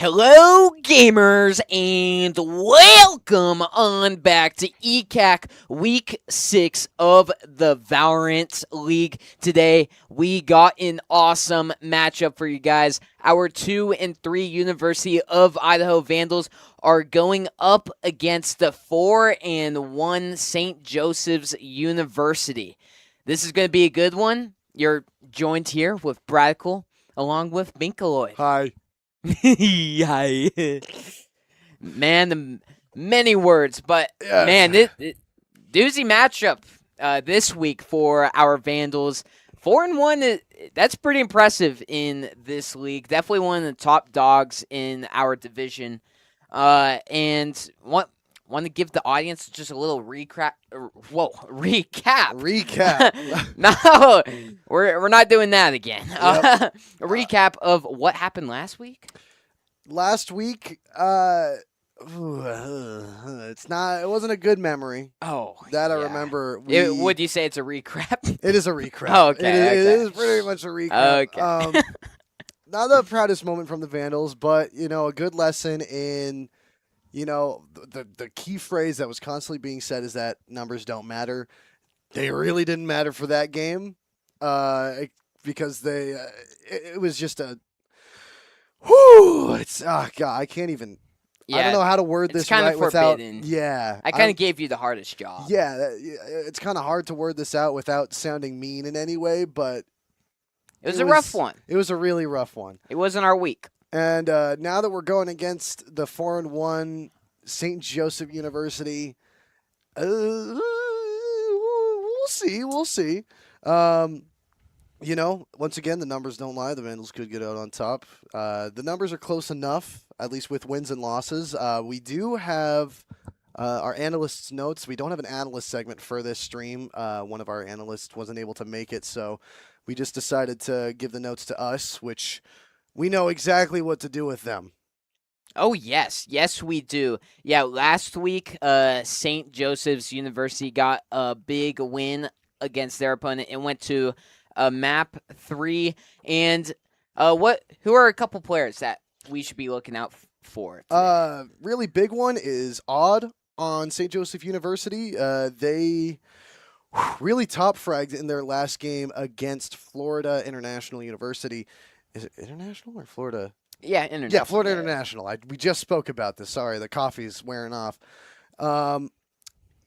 Hello, gamers, and welcome on back to ECAC Week 6 of the Valorant League. Today, we got an awesome matchup for you guys. Our 2 and 3 University of Idaho Vandals are going up against the 4 and 1 St. Joseph's University. This is going to be a good one. You're joined here with Bradical, along with Binkaloid. Hi. Hi. Man, many words, but Yes. man, doozy matchup this week for our Vandals. 4 and 1, that's pretty impressive in this league. Definitely one of the top dogs in our division. And want to give the audience just a little recap. Recap. No, we're not doing that again. Yep. A recap of what happened last week. Last week, it wasn't a good memory. Oh, That I yeah. remember. Would you say it's a recap? It is a recap. Oh, okay, It okay. is pretty much a recap. Okay. Not the proudest moment from the Vandals, but a good lesson in. The key phrase that was constantly being said is that numbers don't matter. They really didn't matter for that game because it was just a. Whew, God, I can't even. Yeah, I don't know how to word it's this kind right of without. forbidden. Yeah, I kind of gave you the hardest job. Yeah, it's kind of hard to word this out without sounding mean in any way, but It was a rough one. it was a really rough one. It wasn't our week. And now that we're going against the 4 and 1 St. Joseph University, we'll see. Once again, the numbers don't lie. The Vandals could get out on top. The numbers are close enough, at least with wins and losses. We do have our analysts' notes. We don't have an analyst segment for this stream. One of our analysts wasn't able to make it, so we just decided to give the notes to us, which we know exactly what to do with them. Oh, yes. Yes, we do. Yeah, last week, St. Joseph's University got a big win against their opponent. It went to map 3. And who are a couple players that we should be looking out for today? Really big one is Odd on St. Joseph University. They really top fragged in their last game against Florida International University. Is it International or Florida? Yeah, International. Yeah, Florida International. We just spoke about this. Sorry, the coffee's wearing off. In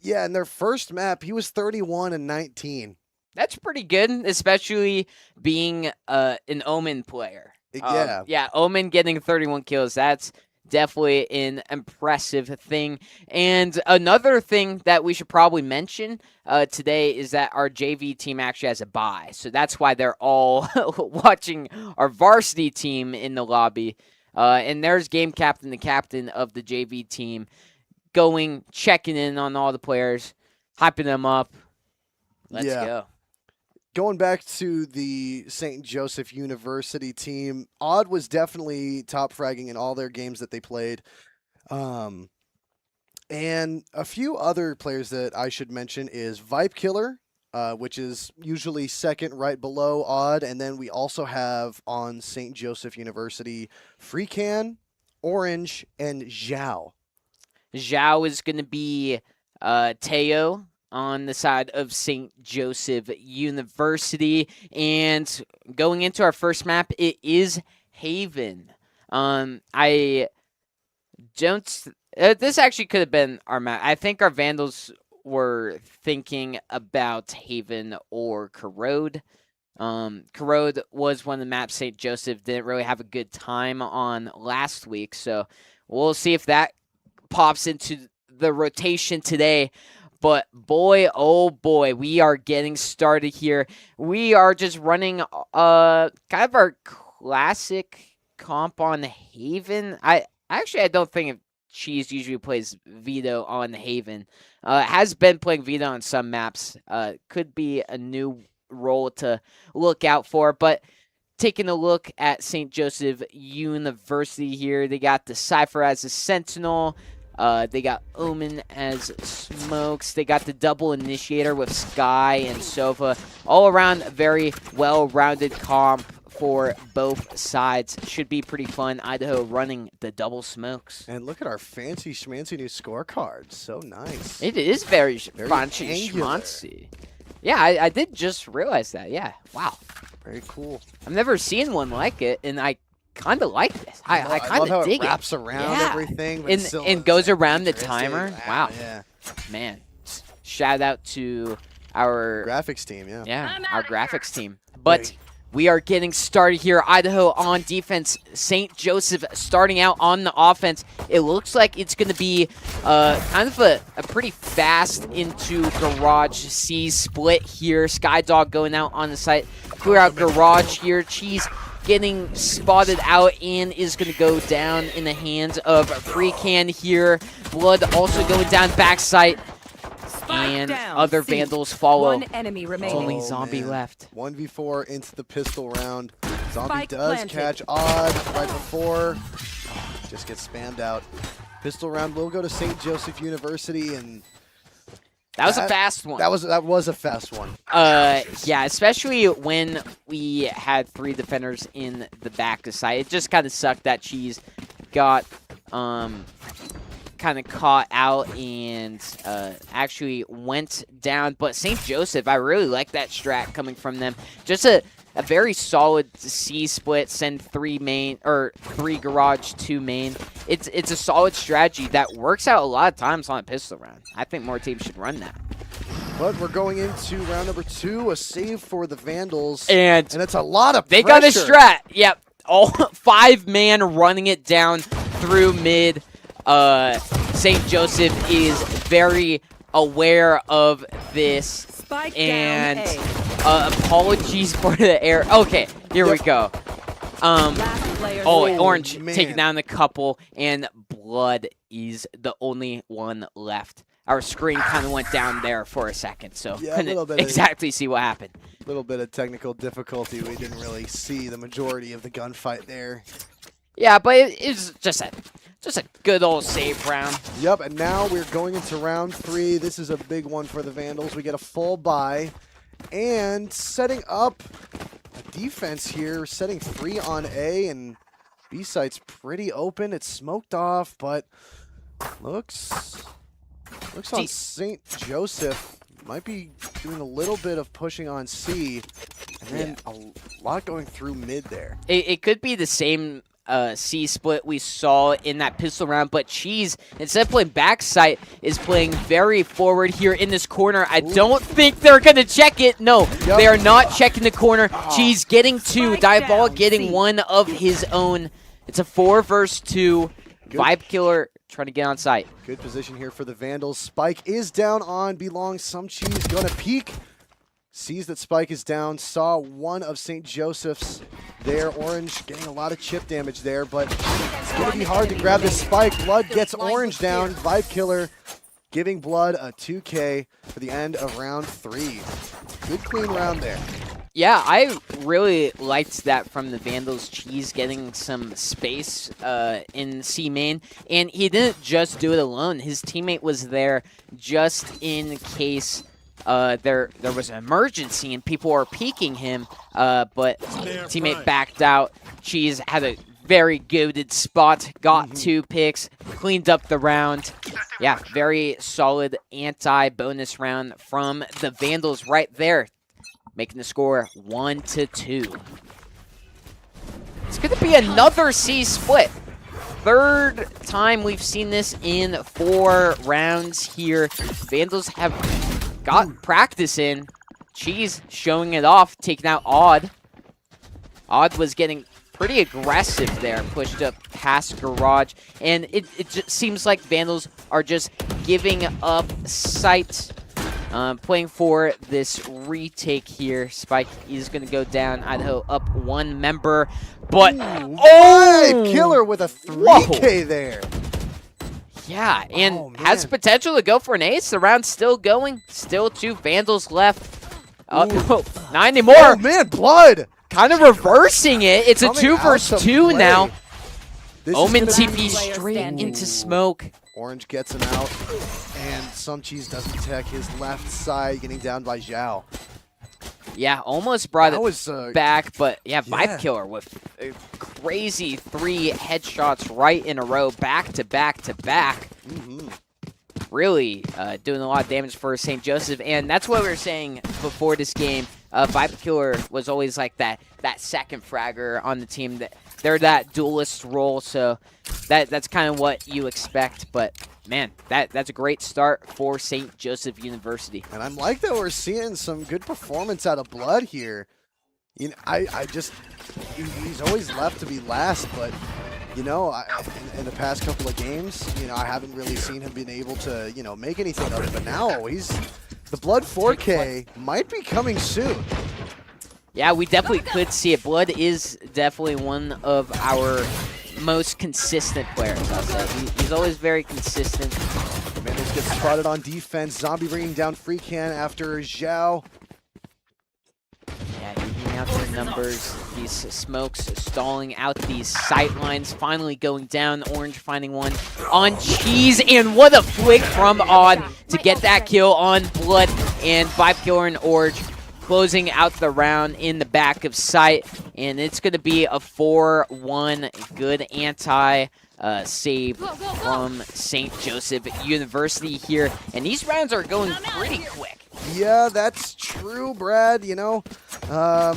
their first map, he was 31 and 19. That's pretty good, especially being an Omen player. Yeah. Omen getting 31 kills. That's definitely an impressive thing. And another thing that we should probably mention today is that our JV team actually has a bye. So that's why they're all watching our varsity team in the lobby. And there's Game Captain, the captain of the JV team, checking in on all the players, hyping them up. Let's go. Going back to the St. Joseph University team, Odd was definitely top fragging in all their games that they played. And a few other players that I should mention is Vibe Killer, which is usually second right below Odd. And then we also have on St. Joseph University, Freecan, Orange, and Zhao. Zhao is going to be Teo on the side of St. Joseph University. And going into our first map, it is Haven. I don't... this actually could have been our map. I think our Vandals were thinking about Haven or Corrode. Corrode was one of the maps St. Joseph didn't really have a good time on last week. So we'll see if that pops into the rotation today. But boy, oh boy, we are getting started here. We are just running kind of our classic comp on Haven. I don't think Cheese usually plays Vito on Haven. Has been playing Vito on some maps. Could be a new role to look out for. But taking a look at St. Joseph University here, they got the Cypher as a Sentinel. They got Omen as Smokes. They got the double initiator with Sky and Sova. All around a very well-rounded comp for both sides. Should be pretty fun. Idaho running the double smokes. And look at our fancy schmancy new scorecard. So nice. It is very fancy angular. schmancy. Yeah, I did just realize that. Yeah, wow. Very cool. I've never seen one like it, and I kind of like this. I kind love how of dig it wraps around everything. But and goes around the timer. Wow. Yeah. Man, shout out to our Graphics team, yeah. Yeah, our graphics team. But we are getting started here. Idaho on defense. St. Joseph starting out on the offense. It looks like it's going to be kind of a pretty fast into Garage C split here. Skydog going out on the site. Clear out Garage here. Cheese getting spotted out and is going to go down in the hands of Free Can here. Blood also going down backside. And other Vandals follow. One enemy remaining. Only Zombie left. 1v4 into the pistol round. Zombie Spike does planted. catch Odd right before. Just gets spammed out. Pistol round will go to St. Joseph University, and That was a fast one. that was a fast one. Yeah, especially when we had 3 defenders in the back to side. It just kind of sucked that Cheese got kind of caught out and actually went down. But St. Joseph, I really like that strat coming from them. Just a very solid C split, send 3 main or 3 garage, 2 main. It's a solid strategy that works out a lot of times on a pistol round. I think more teams should run that. But we're going into round number 2, a save for the Vandals. And it's a lot of they pressure. got a strat. Yep. All 5-man running it down through mid. St. Joseph is very aware of this. Spike And down A. apologies for the error. Okay, here we go. Last player Oh, standing. Orange man. taking down the couple, and Blood is the only one left. Our screen kind of went down there for a second, so Yeah, a little couldn't bit of- exactly see what happened. Little bit of technical difficulty. We didn't really see the majority of the gunfight there. Yeah, but it's just a good old save round. Yep, and now we're going into round 3. This is a big one for the Vandals. We get a full buy, and setting up a defense here, setting 3 on A, and B site's pretty open. It's smoked off, but looks on St. Joseph. Might be doing a little bit of pushing on C, and then a lot going through mid there. It could be the same C split we saw in that pistol round, but Cheese, instead of playing backside, is playing very forward here in this corner. I don't think they're going to check it. No, they are not checking the corner. Cheese getting 2, Diabolic getting 1 of his own. It's a 4 versus 2. Vibe Killer trying to get on site. Good position here for the Vandals. Spike is down on Belongs. Some Cheese gonna peek. Sees that Spike is down. Saw one of St. Joseph's there. Orange getting a lot of chip damage there, but it's gonna be hard to grab this Spike. Blood gets Orange down. Vibe Killer giving Blood a 2K for the end of round 3. Good clean round there. Yeah, I really liked that from the Vandals. Cheese getting some space in C main, and he didn't just do it alone. His teammate was there just in case there was an emergency and people were peeking him, but teammate backed out. Cheese had a very goated spot, got 2 picks, cleaned up the round. Yeah, very solid anti-bonus round from the Vandals right there, making the score 1-2. It's going to be another C split. 3rd time we've seen this in 4 rounds here. Vandals have got practice in. Cheese showing it off, taking out Odd. Odd was getting pretty aggressive there, pushed up past Garage. And it just seems like Vandals are just giving up sight. Playing for this retake here. Spike is going to go down. Idaho up 1 member. But, Vibe Killer with a 3K there. Yeah, and man. has potential to go for an ace. The round's still going. Still 2 Vandals left. No, not anymore. Oh, man, Blood. Kind of reversing it. It's a Coming 2 out versus to 2 play. now. This is Omen gonna TP be- straight standing. into smoke. Orange gets him out, and Some Cheese doesn't tech his left side, getting down by Zhao. Yeah, almost brought That it was back, but yeah, yeah. Vibe Killer with crazy 3 headshots right in a row, back to back to back. Really doing a lot of damage for St. Joseph, and that's what we were saying before this game. Vibe Killer was always like that second fragger on the team. That they're that duelist role, so that's kind of what you expect. But man, that's a great start for St. Joseph University. And I'm like that we're seeing some good performance out of Blood here. You know, he's always left to be last, but you know, in the past couple of games, you know, I haven't really seen him being able to, you know, make anything of it. But now the Blood 4K might be coming soon. Yeah, we definitely could see it. Blood is definitely one of our most consistent players, I'll say. He's always very consistent. Manders gets spotted on defense. Zombie bringing down Free Can after Zhao. Yeah, evening out the numbers. These smokes stalling out these sight lines. Finally going down. Orange finding one on Cheese. And what a flick from Odd to get that kill on Blood. And Vibe Killer and Orange closing out the round in the back of sight. And it's going to be a 4-1 good anti-save from St. Joseph University here. And these rounds are going pretty quick. Yeah, that's true, Brad. You know, I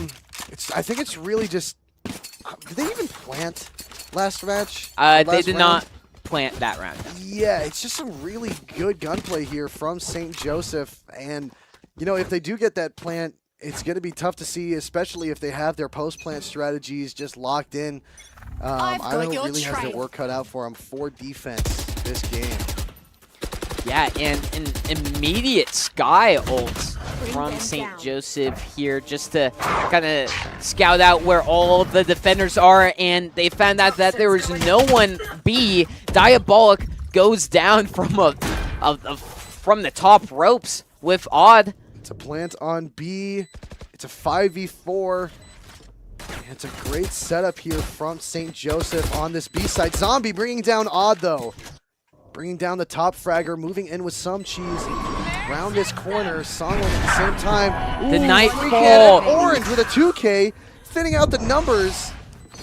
think it's really just. Did they even plant last match? They did not plant that round. Yeah, it's just some really good gunplay here from St. Joseph, and you know, if they do get that plant, it's going to be tough to see, especially if they have their post-plant strategies just locked in. Idaho really has their work cut out for them for defense this game. Yeah, and an immediate Sky ult from St. Joseph here just to kind of scout out where all the defenders are, and they found out that there was no one B. Diabolic goes down from from the top ropes with Odd. It's a plant on B. It's a 5v4. It's a great setup here from St. Joseph on this B side. Zombie bringing down Odd, though. Bringing down the top fragger, moving in with some cheese. Around this corner, Songwin at the same time. Ooh, the Nightfall. Orange with a 2K, thinning out the numbers.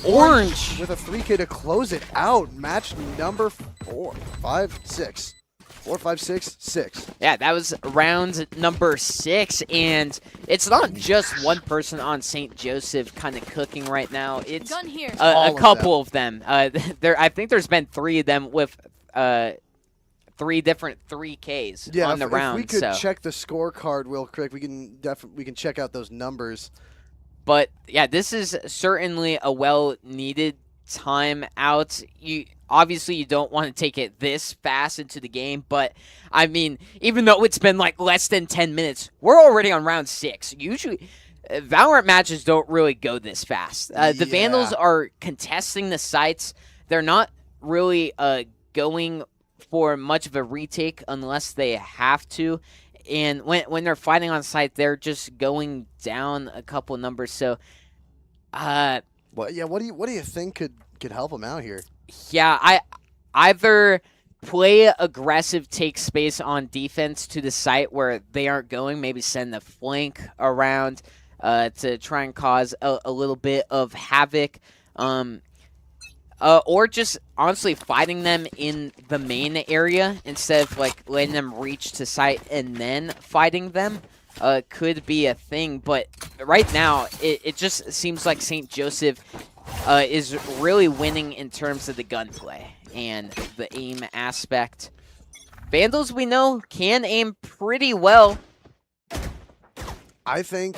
Orange with a 3K to close it out. Match number 4, 5, 6. 4, 5, 6, 6. Yeah, that was round number 6, and it's not just one person on St. Joseph kind of cooking right now. It's a couple of them. I think there's been 3 of them with 3 different 3Ks on the round. If we could check the scorecard real quick, we can check out those numbers. But yeah, this is certainly a well-needed timeout. Obviously you don't want to take it this fast into the game, but I mean, even though it's been like less than 10 minutes, we're already on round 6. Usually Valorant matches don't really go this fast. The Vandals are contesting the sites. They're not really going for much of a retake unless they have to, and when they're fighting on site, they're just going down a couple numbers. So, well, yeah, what do you think could help them out here? Yeah, I either play aggressive, take space on defense to the site where they aren't going, maybe send the flank around to try and cause a little bit of havoc. Or just honestly fighting them in the main area instead of like letting them reach to site and then fighting them could be a thing. But right now, it just seems like St. Joseph is really winning in terms of the gunplay and the aim aspect. Vandals, we know, can aim pretty well. I think.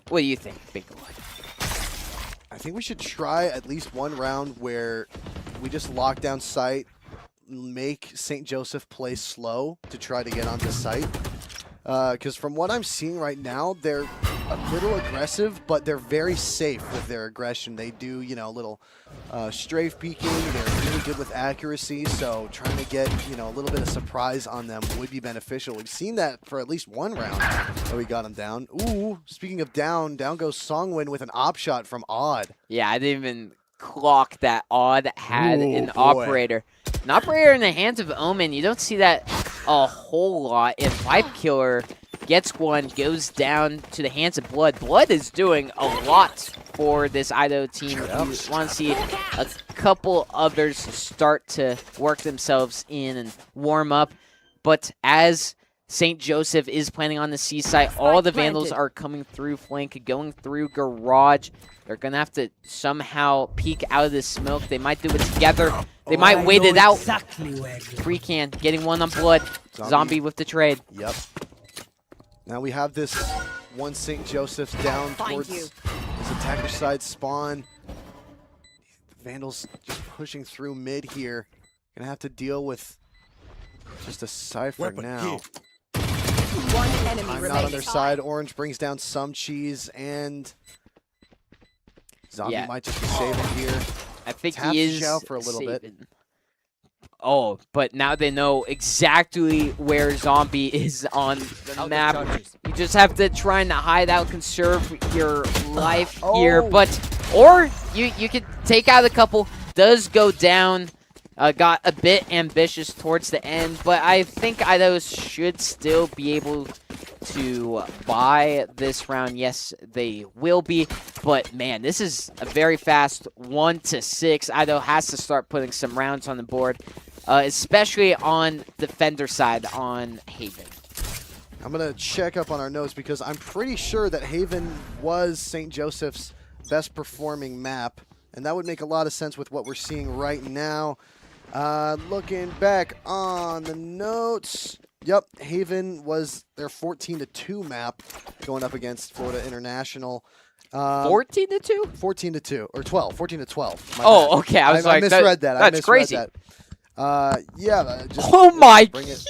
What do you think, Big Boy? I think we should try at least one round where we just lock down site, make St. Joseph play slow to try to get onto site. Because from what I'm seeing right now, they're a little aggressive, but they're very safe with their aggression. They do, you know, a little strafe peeking. They're really good with accuracy, so trying to get, you know, a little bit of surprise on them would be beneficial. We've seen that for at least one round that we got them down. Ooh, speaking of down goes Songwin with an op shot from Odd. Yeah, I didn't even clock that Odd had an boy. operator. An operator in the hands of Omen, you don't see that a whole lot. If Vibe Killer gets one, goes down to the hands of Blood. Blood is doing a lot for this Idaho team. You want to see a couple others start to work themselves in and warm up. But as St. Joseph is planning on the C site, all the Vandals are coming through flank, going through garage. They're going to have to somehow peek out of this smoke. They might do it together. They might wait it out. Free can getting one on Blood. Zombie with the trade. Yep. Now we have this one St. Joseph's down towards this attacker side spawn. Vandals just pushing through mid here. Gonna have to deal with just a Cypher now. One enemy I'm remaining. not on their side. Orange brings down some cheese, and Zombie might just be saving here. I think Taps he is shell for a little bit. Oh, but now they know exactly where Zombie is on the map. You just have to try and hide out, conserve your life here. Or you could take out a couple. Does go down. Got a bit ambitious towards the end, but I think Idaho should still be able to buy this round. Yes, they will be, but man, this is a very fast 1-6. Idaho has to start putting some rounds on the board, especially on defender side on Haven. I'm going to check up on our notes because I'm pretty sure that Haven was St. Joseph's best performing map, and that would make a lot of sense with what we're seeing right now. Looking back on the notes, yep, Haven was their 14-2 map going up against Florida International. 14-2? 14-2 or 12, 14-12. Oh, okay. I was like, misread that. That's crazy. Yeah. Oh my goodness!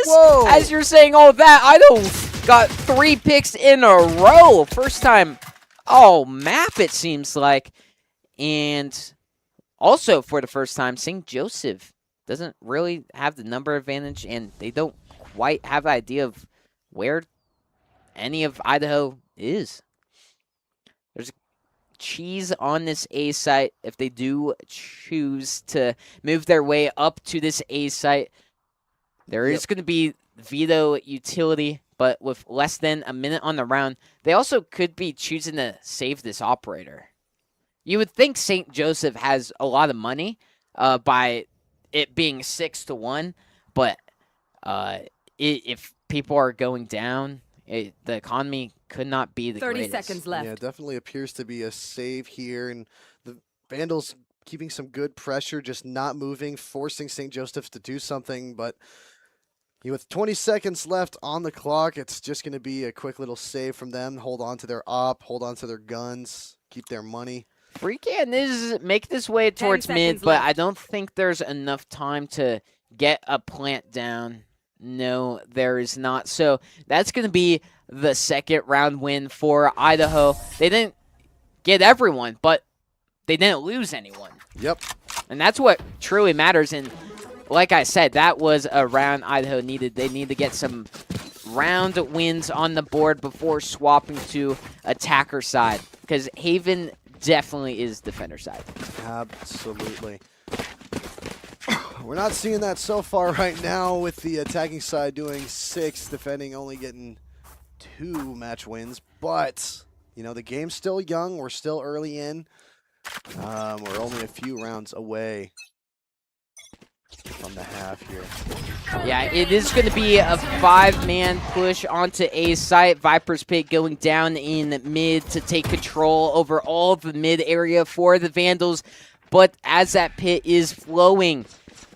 Whoa. As you're saying all that, Idaho got 3 picks in a row. First time all map, it seems like. And also, for the first time, St. Joseph doesn't really have the number advantage, and they don't quite have an idea of where any of Idaho is. There's cheese on this A site. If they do choose to move their way up to this A site, there is going to be veto utility, but with less than a minute on the round, they also could be choosing to save this operator. You would think St. Joseph has a lot of money by it being 6-1, but if people are going down, the economy could not be the 30 greatest. seconds left. Yeah, definitely appears to be a save here, and the Vandals keeping some good pressure, just not moving, forcing St. Joseph's to do something, but with 20 seconds left on the clock, it's just going to be a quick little save from them, hold on to their op, hold on to their guns, keep their money. Freakin' is make this way towards mid, but I don't think there's enough time to get a plant down. No, there is not. So that's going to be the second round win for Idaho. They didn't get everyone, but they didn't lose anyone. Yep. And that's what truly matters. And like I said, that was a round Idaho needed. They need to get some round wins on the board before swapping to attacker side, because Haven definitely is defender side. Absolutely. We're not seeing that so far right now, with the attacking side doing 6, defending only getting 2 match wins. But, you know, the game's still young. We're still early in. We're only a few rounds away from the half here. Yeah, it is going to be a 5-man push onto A site. Viper's Pit going down in mid to take control over all the mid area for the Vandals. But as that pit is flowing,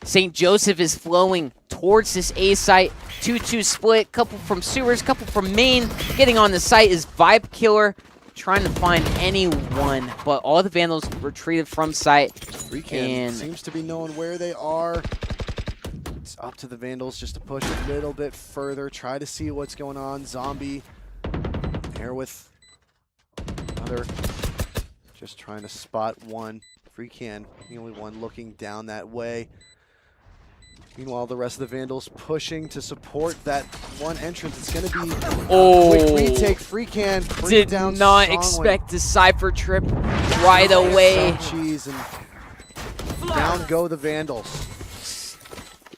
St. Joseph is flowing towards this A site. 2-2 split, couple from sewers, couple from main. Getting on the site is Vibe Killer, trying to find anyone, but all the Vandals retreated from site. Freakin' seems to be knowing where they are. It's up to the Vandals just to push a little bit further, try to see what's going on. Zombie there with another, just trying to spot one. Freakin', the only one looking down that way. Meanwhile, the rest of the Vandals pushing to support that one entrance. It's going to be a quick retake. Freakin' bring down did not Songwin. expect the Cypher trip right away. Cheese, and down go the Vandals.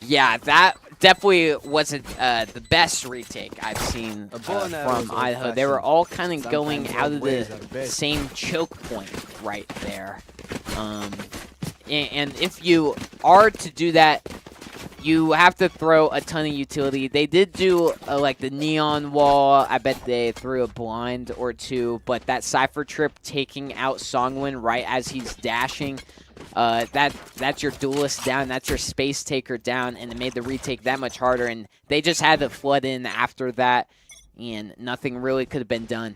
Yeah, that definitely wasn't the best retake I've seen from Idaho. They were all kind of going out of the same choke point right there. And if you are to do that, you have to throw a ton of utility. They did do like the neon wall. I bet they threw a blind or two, but that Cypher trip taking out Songwon right as he's dashing, that's your duelist down, that's your space taker down, and it made the retake that much harder, and they just had to flood in after that, and nothing really could have been done.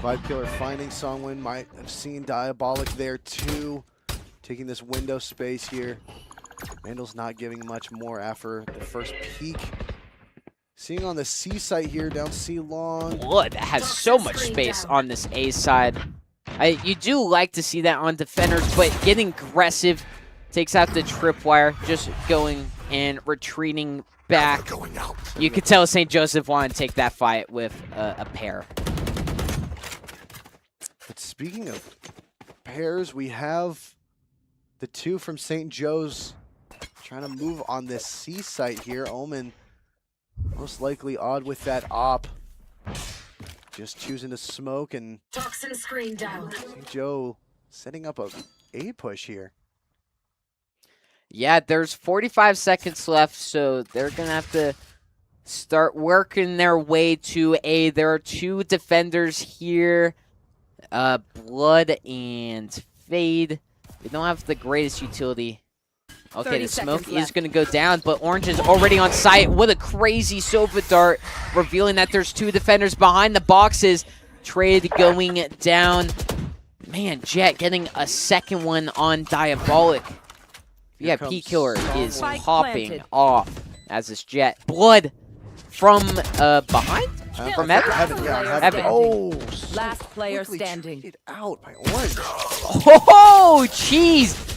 Vibe Killer finding Songwon, might have seen Diabolic there too, taking this window space here. Vandal's not giving much more after the first peek. Seeing on the C site here, down C long. Blood has so much space on this A side. You do like to see that on defenders, but getting aggressive takes out the tripwire, just going and retreating back. You could tell St. Joseph wanted to take that fight with a pair. But speaking of pairs, we have the two from St. Joe's trying to move on this C site here. Omen most likely odd with that op. Just choosing to smoke, and Toxin screen down. St. Joe setting up a push here. Yeah, there's 45 seconds left, so they're going to have to start working their way to A. There are two defenders here, Blood and Fade. They don't have the greatest utility. Okay, the smoke is going to go down, but Orange is already on site. What a crazy Sova dart, revealing that there's two defenders behind the boxes. Trade going down. Man, Jet getting a second one on Diabolic. VIP Killer is popping off as this Jet. Blood from behind? From Heaven? Yeah, Heaven. Oh, Last player standing. traded out by Orange. Oh, jeez.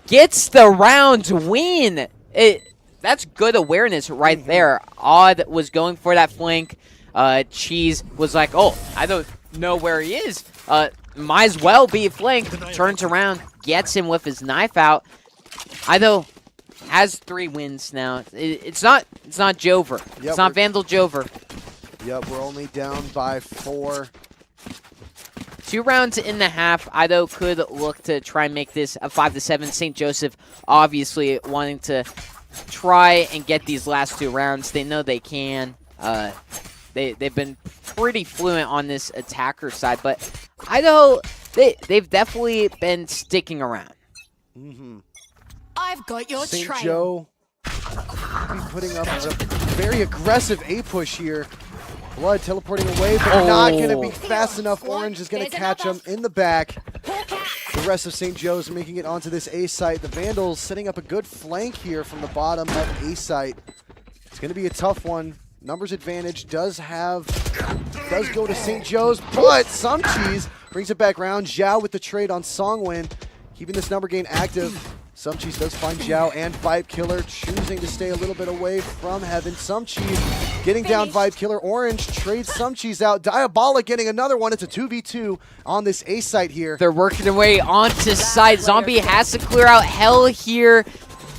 Gets the round win. That's good awareness right there. Odd was going for that flank. Cheese was like, oh, I don't know where he is. Might as well be flanked. Turns around, gets him with his knife out. Idaho has 3 wins now. It's not Jover. Yep, it's not Vandal Jover. Yep, we're only down by 4. 2 rounds in the half. Idaho could look to try and make this a 5-7. St. Joseph obviously wanting to try and get these last 2 rounds. They know they can. They've been pretty fluent on this attacker side, but Idaho, they've definitely been sticking around. I've got your St. trail. Joe putting up a very aggressive A push here. Blood teleporting away, but not going to be fast enough. Orange is going to catch him in the back. The rest of St. Joe's making it onto this A site. The Vandals setting up a good flank here from the bottom of A site. It's going to be a tough one. Numbers advantage does go to St. Joe's, but Some Cheese brings it back round. Zhao with the trade on Songwon, keeping this number game active. Some Cheese does find Zhao and Vibe Killer, choosing to stay a little bit away from Heaven. Some Cheese getting down Vibe Killer. Orange trades Some Cheese out. Diabolic getting another one. It's a 2v2 on this A site here. They're working their way onto site. Zombie has to clear out Hell here.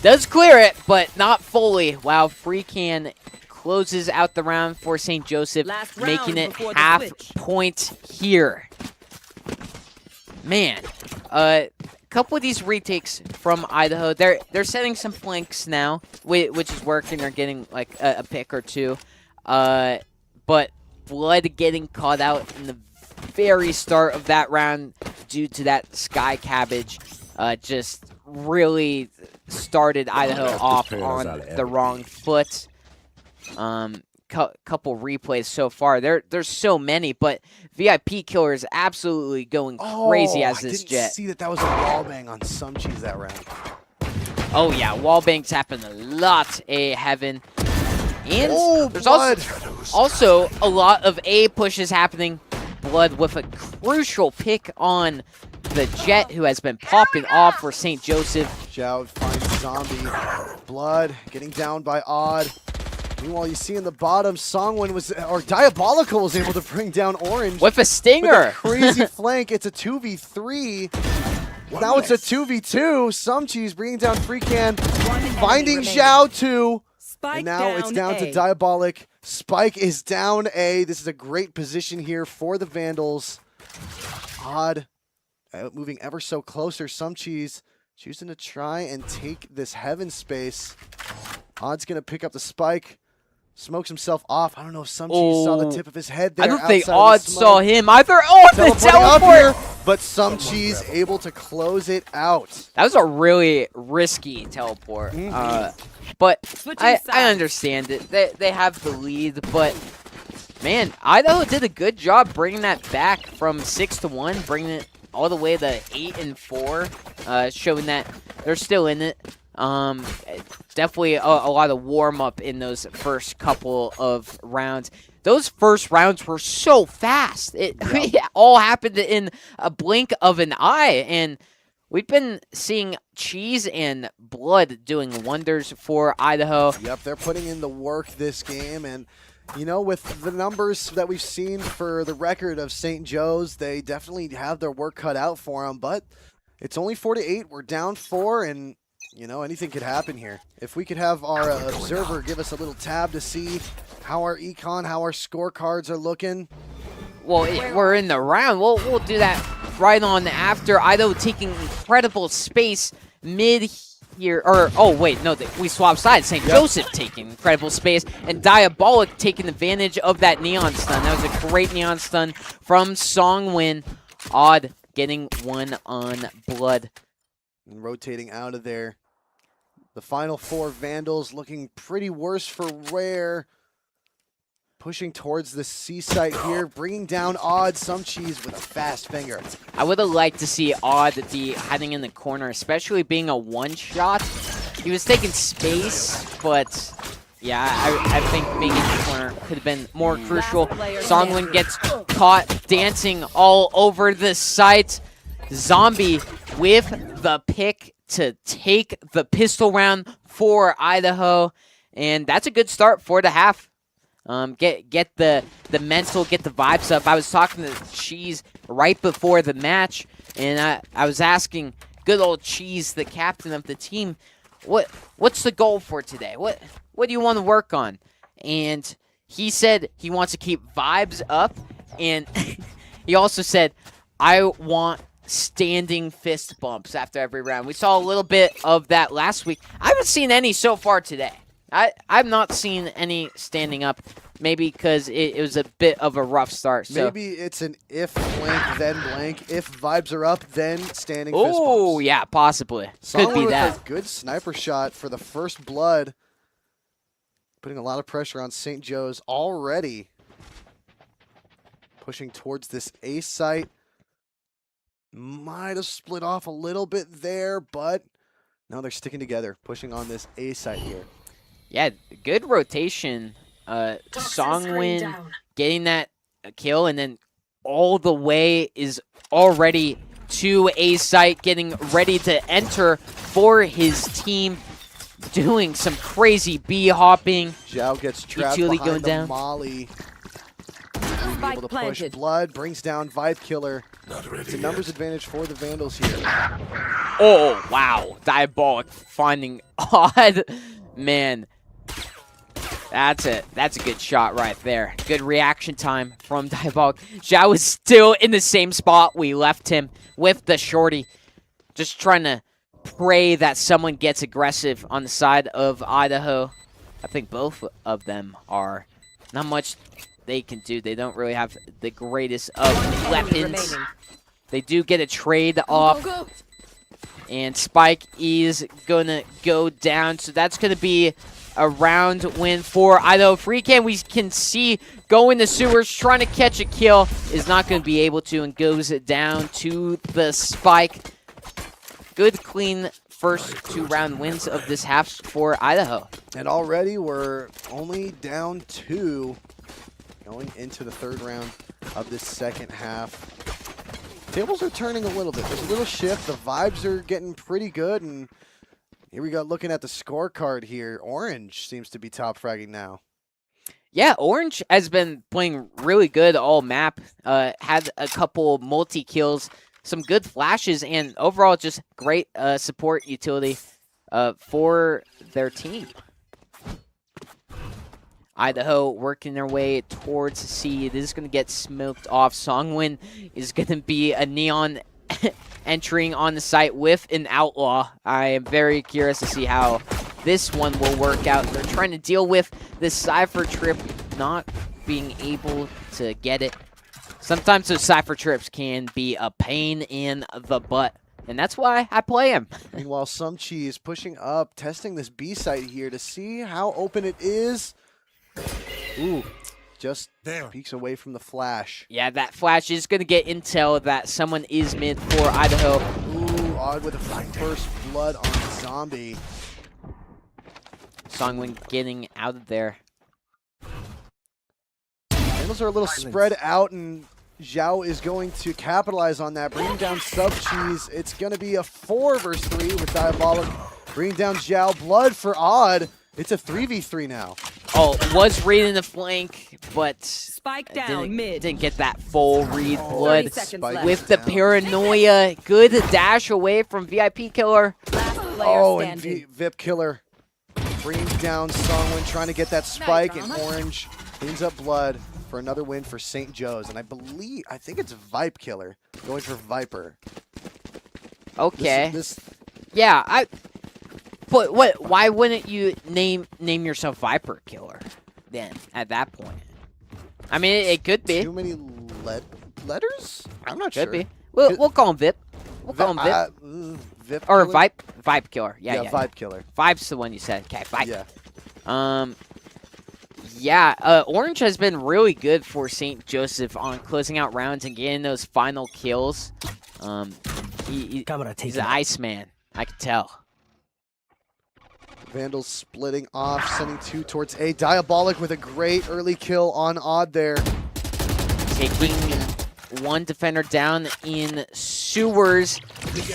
Does clear it, but not fully. Wow, Freecan closes out the round for St. Joseph, making it half point here. Man, couple of these retakes from Idaho. They're setting some flanks now, which is working. They're getting like a pick or two. But Blood getting caught out in the very start of that round due to that Sky Cabbage just really started Idaho off on the wrong foot. Couple replays so far. There's so many, but VIP Killer is absolutely going crazy as this Jet. I didn't see that was a wallbang on Some Cheese that round. Oh yeah, wallbangs happen a lot, Heaven. And there's also a lot of A pushes happening. Blood with a crucial pick on the Jet, who has been popping off for St. Joseph. Zhao finds Zombie. Blood getting down by Odd. Meanwhile, you see in the bottom, Diabolical was able to bring down Orange with a stinger. with a crazy flank. It's a 2v3. Now it's a 2v2. Some Cheese bringing down Freakan, One enemy finding remaining. Zhao too. Spike And now it's down A. to Diabolic. Spike is down A. This is a great position here for the Vandals. Odd, moving ever so closer. Some Cheese choosing to try and take this heaven space. Odd's going to pick up the spike. Smokes himself off. I don't know if Some Cheese saw the tip of his head there. I don't think outside of the Odd smoke. saw him either. Oh, the Teleporting up teleport! here, but Some Cheese able to close it out. That was a really risky teleport. But Switching I sides. understand it. They have the lead, but man, Idaho did a good job bringing that back from 6-1, bringing it all the way to 8-4, showing that they're still in it. Definitely a lot of warm up in those first couple of rounds. Those first rounds were so fast. It all happened in a blink of an eye, and we've been seeing Cheese and Blood doing wonders for Idaho. Yep, they're putting in the work this game, and you know, with the numbers that we've seen for the record of St. Joe's, they definitely have their work cut out for them, but it's only 4-8. We're down 4, and you know, anything could happen here. If we could have our observer give us a little tab to see how our econ, how our scorecards are looking. Well, we're in the round. We'll do that right on after. Idaho taking incredible space mid here. Or, oh, wait, no, we swapped sides. St. Joseph taking incredible space, and Diabolic taking advantage of that Neon Stun. That was a great Neon Stun from Songwin. Odd getting one on Blood. And rotating out of there. The final 4 Vandals looking pretty worse for Rare. Pushing towards the C site here, bringing down Odd. Some Cheese with a fast finger. I would have liked to see Odd be hiding in the corner, especially being a one-shot. He was taking space, but yeah, I think being in the corner could have been more crucial. Songwin gets caught dancing all over the site. Zombie with the pick to take the pistol round for Idaho, and that's a good start for the half. Get the mental, get the vibes up. I was talking to Cheese right before the match, and I was asking good old Cheese, the captain of the team, what's the goal for today? What do you want to work on? And he said he wants to keep vibes up, and he also said, I want standing fist bumps after every round. We saw a little bit of that last week. I haven't seen any so far today. I've not seen any standing up, maybe because it was a bit of a rough start. So. Maybe it's an if blank, then blank. If vibes are up, then standing fist bumps. Oh, yeah, possibly. Could be with that. A good sniper shot for the first blood. Putting a lot of pressure on St. Joe's already. Pushing towards this A site. Might have split off a little bit there, but now they're sticking together, pushing on this A site here. Yeah, good rotation. Songwin getting that kill, and then all the way is already to A site, getting ready to enter for his team, doing some crazy B hopping. Zhao gets trapped Utility behind going the down. Molly. Being able to push planted. Blood, brings down Vibe Killer. It's a numbers advantage for the Vandals here. Oh, wow. Diabolic finding Odd. Man, that's it. That's a good shot right there. Good reaction time from Diabolic. Zhao is still in the same spot we left him with the shorty. Just trying to pray that someone gets aggressive on the side of Idaho. I think both of them are. Not much they can do. They don't really have the greatest of weapons. They do get a trade off. And Spike is going to go down. So that's going to be a round win for Idaho. Freakan, we can see going to sewers, trying to catch a kill. Is not going to be able to, and goes down to the Spike. Good, clean first 2-round wins of this half for Idaho. And already we're only down 2 going into the 3rd round of this second half. Tables are turning a little bit. There's a little shift. The vibes are getting pretty good. And here we go looking at the scorecard here. Orange seems to be top fragging now. Yeah, Orange has been playing really good all map. Had a couple multi-kills some good flashes, and overall just great support utility for their team. Idaho working their way towards C. This is going to get smoked off. Songwin is going to be a Neon entering on the site with an Outlaw. I am very curious to see how this one will work out. They're trying to deal with this Cypher trip, not being able to get it. Sometimes those Cypher trips can be a pain in the butt, and that's why I play him. Meanwhile, Some Cheese pushing up, testing this B site here to see how open it is. Ooh, just peeks away from the flash. Yeah, that flash is going to get intel that someone is mid for Idaho. Ooh, Odd with a first blood on Zombie. Songwin getting out of there. Vandals are a little spread out, and Zhao is going to capitalize on that, bringing down Sub Cheese. It's going to be a 4 versus 3 with Diabolic. Bringing down Zhao. Blood for Odd. It's a 3v3 now. Oh, was reading the flank, but Spike down mid. didn't get that full read. Blood 30 seconds left. with the paranoia. Good dash away from VIP Killer. Last player Oh, and standing. VIP Killer brings down Songwin, trying to get that spike, and Orange cleans up Blood for another win for St. Joe's. And I think it's Vipe Killer going for Viper. Okay. This Yeah, But what? Why wouldn't you name yourself Viper Killer then? At that point, I mean, it could be. too many letters? I'm not Could sure. be. We'll call him VIP. We'll call him VIP. VIP Or Killer? Vibe Killer. Yeah, yeah. Vibe Killer. Vibe's the one you said. Okay, Vibe. Yeah. Yeah, Orange has been really good for St. Joseph on closing out rounds and getting those final kills. He's an Iceman. I can tell. Vandals splitting off, sending 2 towards A. Diabolic with a great early kill on Odd there. Taking one defender down in sewers.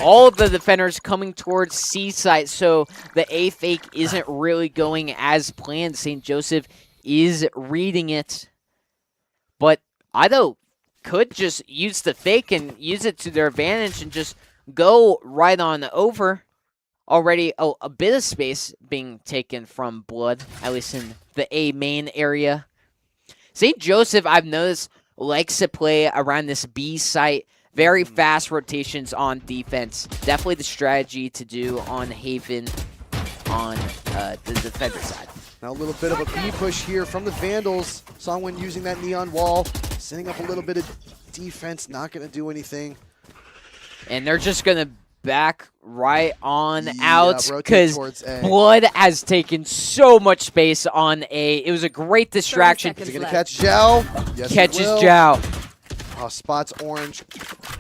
All of the defenders coming towards C site, so the A fake isn't really going as planned. St. Joseph is reading it. But Idaho could just use the fake and use it to their advantage and just go right on over. Already a bit of space being taken from Blood, at least in the A main area. St. Joseph, I've noticed, likes to play around this B site. Very fast rotations on defense. Definitely the strategy to do on Haven on the defender side. Now a little bit of a B push here from the Vandals. Songwin using that neon wall, setting up a little bit of defense, not going to do anything. And they're just going to back right on out rotate because towards A. Blood has taken so much space on A. It was a great distraction. Is he going to catch Zhao? Yes, he Catches will. Zhao. Spots Orange,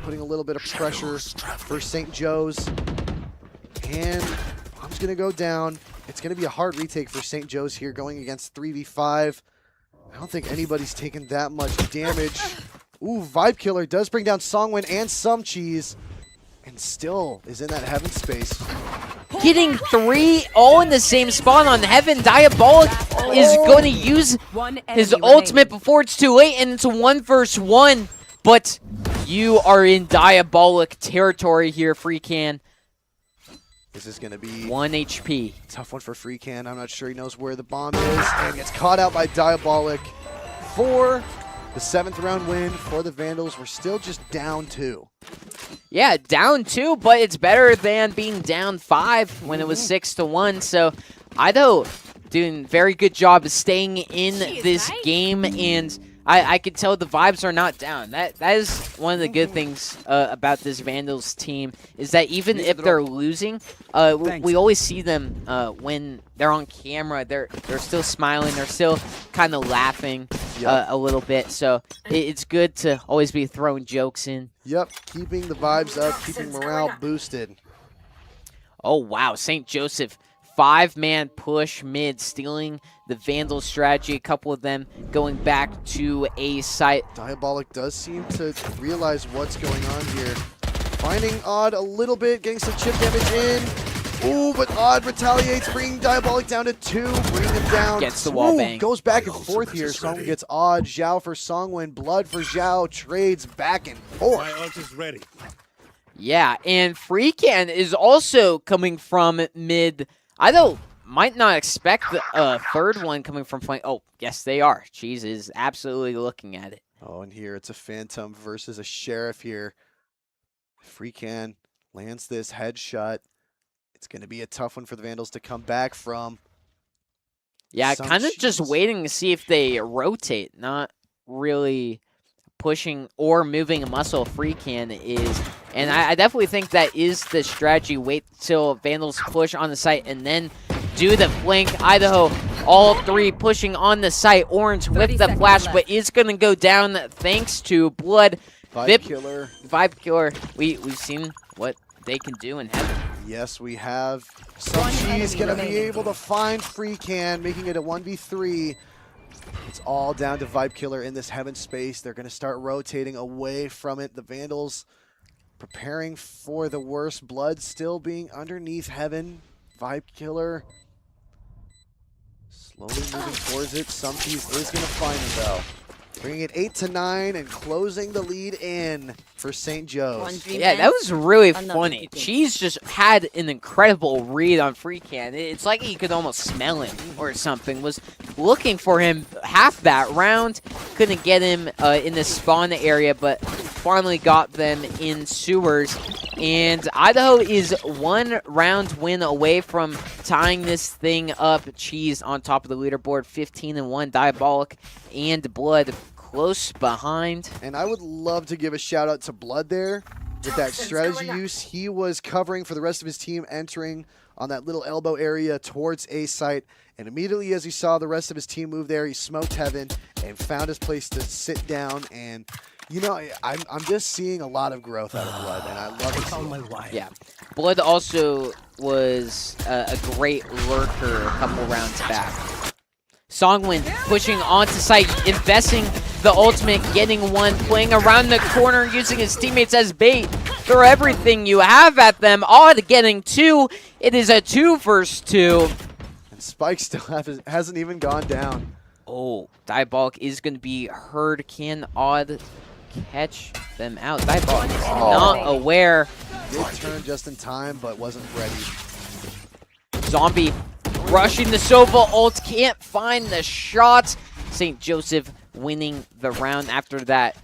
putting a little bit of pressure for St. Joe's. And I'm just going to go down. It's going to be a hard retake for St. Joe's here, going against 3v5. I don't think anybody's taken that much damage. Ooh, Vibe Killer does bring down Songwin and Some Cheese. And still is in that Heaven space. Getting 3 all in the same spot on Heaven. Diabolic is going to use his ultimate before it's too late, and it's a 1 versus 1. But you are in Diabolic territory here, Freecan. This is going to be 1 HP. tough one for Freecan. I'm not sure he knows where the bomb is, and gets caught out by Diabolic for the 7th round win for the Vandals. We're still just down 2. Yeah, down 2, but it's better than being down 5 when it was 6-1. So Idaho doing a very good job of staying in this game, and I could tell the vibes are not down. That is one of the good things about this Vandals team, is that even if they're losing, we always see them when they're on camera. They're still smiling. They're still kind of laughing a little bit. So it's good to always be throwing jokes in. Yep, keeping the vibes up, keeping morale boosted. Oh, wow. St. Joseph, 5-man push mid, stealing the Vandal strategy. A couple of them going back to a site. Diabolic does seem to realize what's going on here. Finding Odd a little bit, getting some chip damage in. Ooh, but Odd retaliates, bringing Diabolic down to 2, bringing him down. Gets the wall bang. Goes back and forth here. Songwin gets Odd, Zhao for Songwin, Blood for Zhao, trades back and forth. My ult is ready. Yeah, and Freecan is also coming from mid. Idaho might not expect a third one coming from flank. Oh, yes, they are. Cheese is absolutely looking at it. Oh, and here it's a Phantom versus a Sheriff here. Freecan lands this headshot. It's going to be a tough one for the Vandals to come back from. Yeah, Some kind of just cheese. waiting to see if they rotate, not really pushing or moving a muscle. Freecan is, and I definitely think that is the strategy. Wait till Vandals push on the site and then do the flank. Idaho, all three pushing on the site. Orange with the flash, but is going to go down thanks to Blood. Vibe Killer. Vibe Killer. We've seen what they can do in heaven. Yes, we have. Some cheese going to be able to find Freecan, making it a 1v3. It's all down to Vibe Killer in this heaven space. They're going to start rotating away from it. The Vandals preparing for the worst. Blood still being underneath heaven. Vibe Killer slowly moving towards it. Some cheese is going to find him though. Bringing it 8-9 and closing the lead in for St. Joe's. Yeah, that was really funny. Cheese just had an incredible read on Freecan. It's like he could almost smell him or something. Was looking for him half that round. Couldn't get him in the spawn area, but finally got them in sewers. And Idaho is one round win away from tying this thing up. Cheese on top of the leaderboard, 15-1. Diabolic and Blood close behind. And I would love to give a shout out to Blood there with that strategy use. He was covering for the rest of his team, entering on that little elbow area towards A site. And immediately as he saw the rest of his team move there, he smoked heaven and found his place to sit down. And, you know, I'm just seeing a lot of growth out of Blood, and I love it. Yeah. Blood also was a great lurker a couple rounds back. Songwin pushing onto site, investing the ultimate, getting one, playing around the corner, using his teammates as bait. Throw everything you have at them. Odd getting two. It is a 2 versus 2. And Spike still hasn't even gone down. Oh, Diabolic is going to be heard. Can Odd catch them out? Diabolic is not aware. Did turn just in time, but wasn't ready. Zombie rushing the Sova ult, can't find the shots. St. Joseph winning the round after that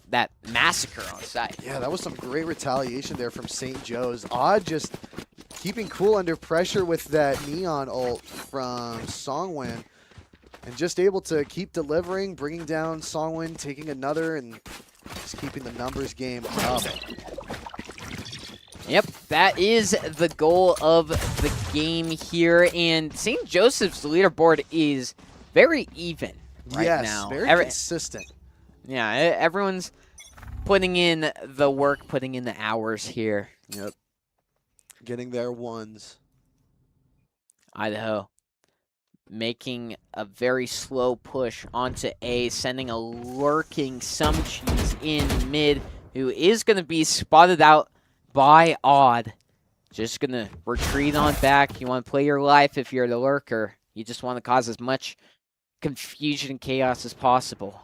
that massacre on site. Yeah, that was some great retaliation there from St. Joe's. Odd just keeping cool under pressure with that Neon ult from Songwin. And just able to keep delivering, bringing down Songwin, taking another, and just keeping the numbers game up. Yep, that is the goal of the game here. And St. Joseph's leaderboard is very even right now. Very consistent. Yeah, everyone's putting in the work, putting in the hours here. Yep. Getting their ones. Idaho making a very slow push onto A, sending a lurking Some Cheese in mid, who is going to be spotted out by Odd. Just going to retreat on back. You want to play your life if you're the lurker. You just want to cause as much confusion and chaos as possible.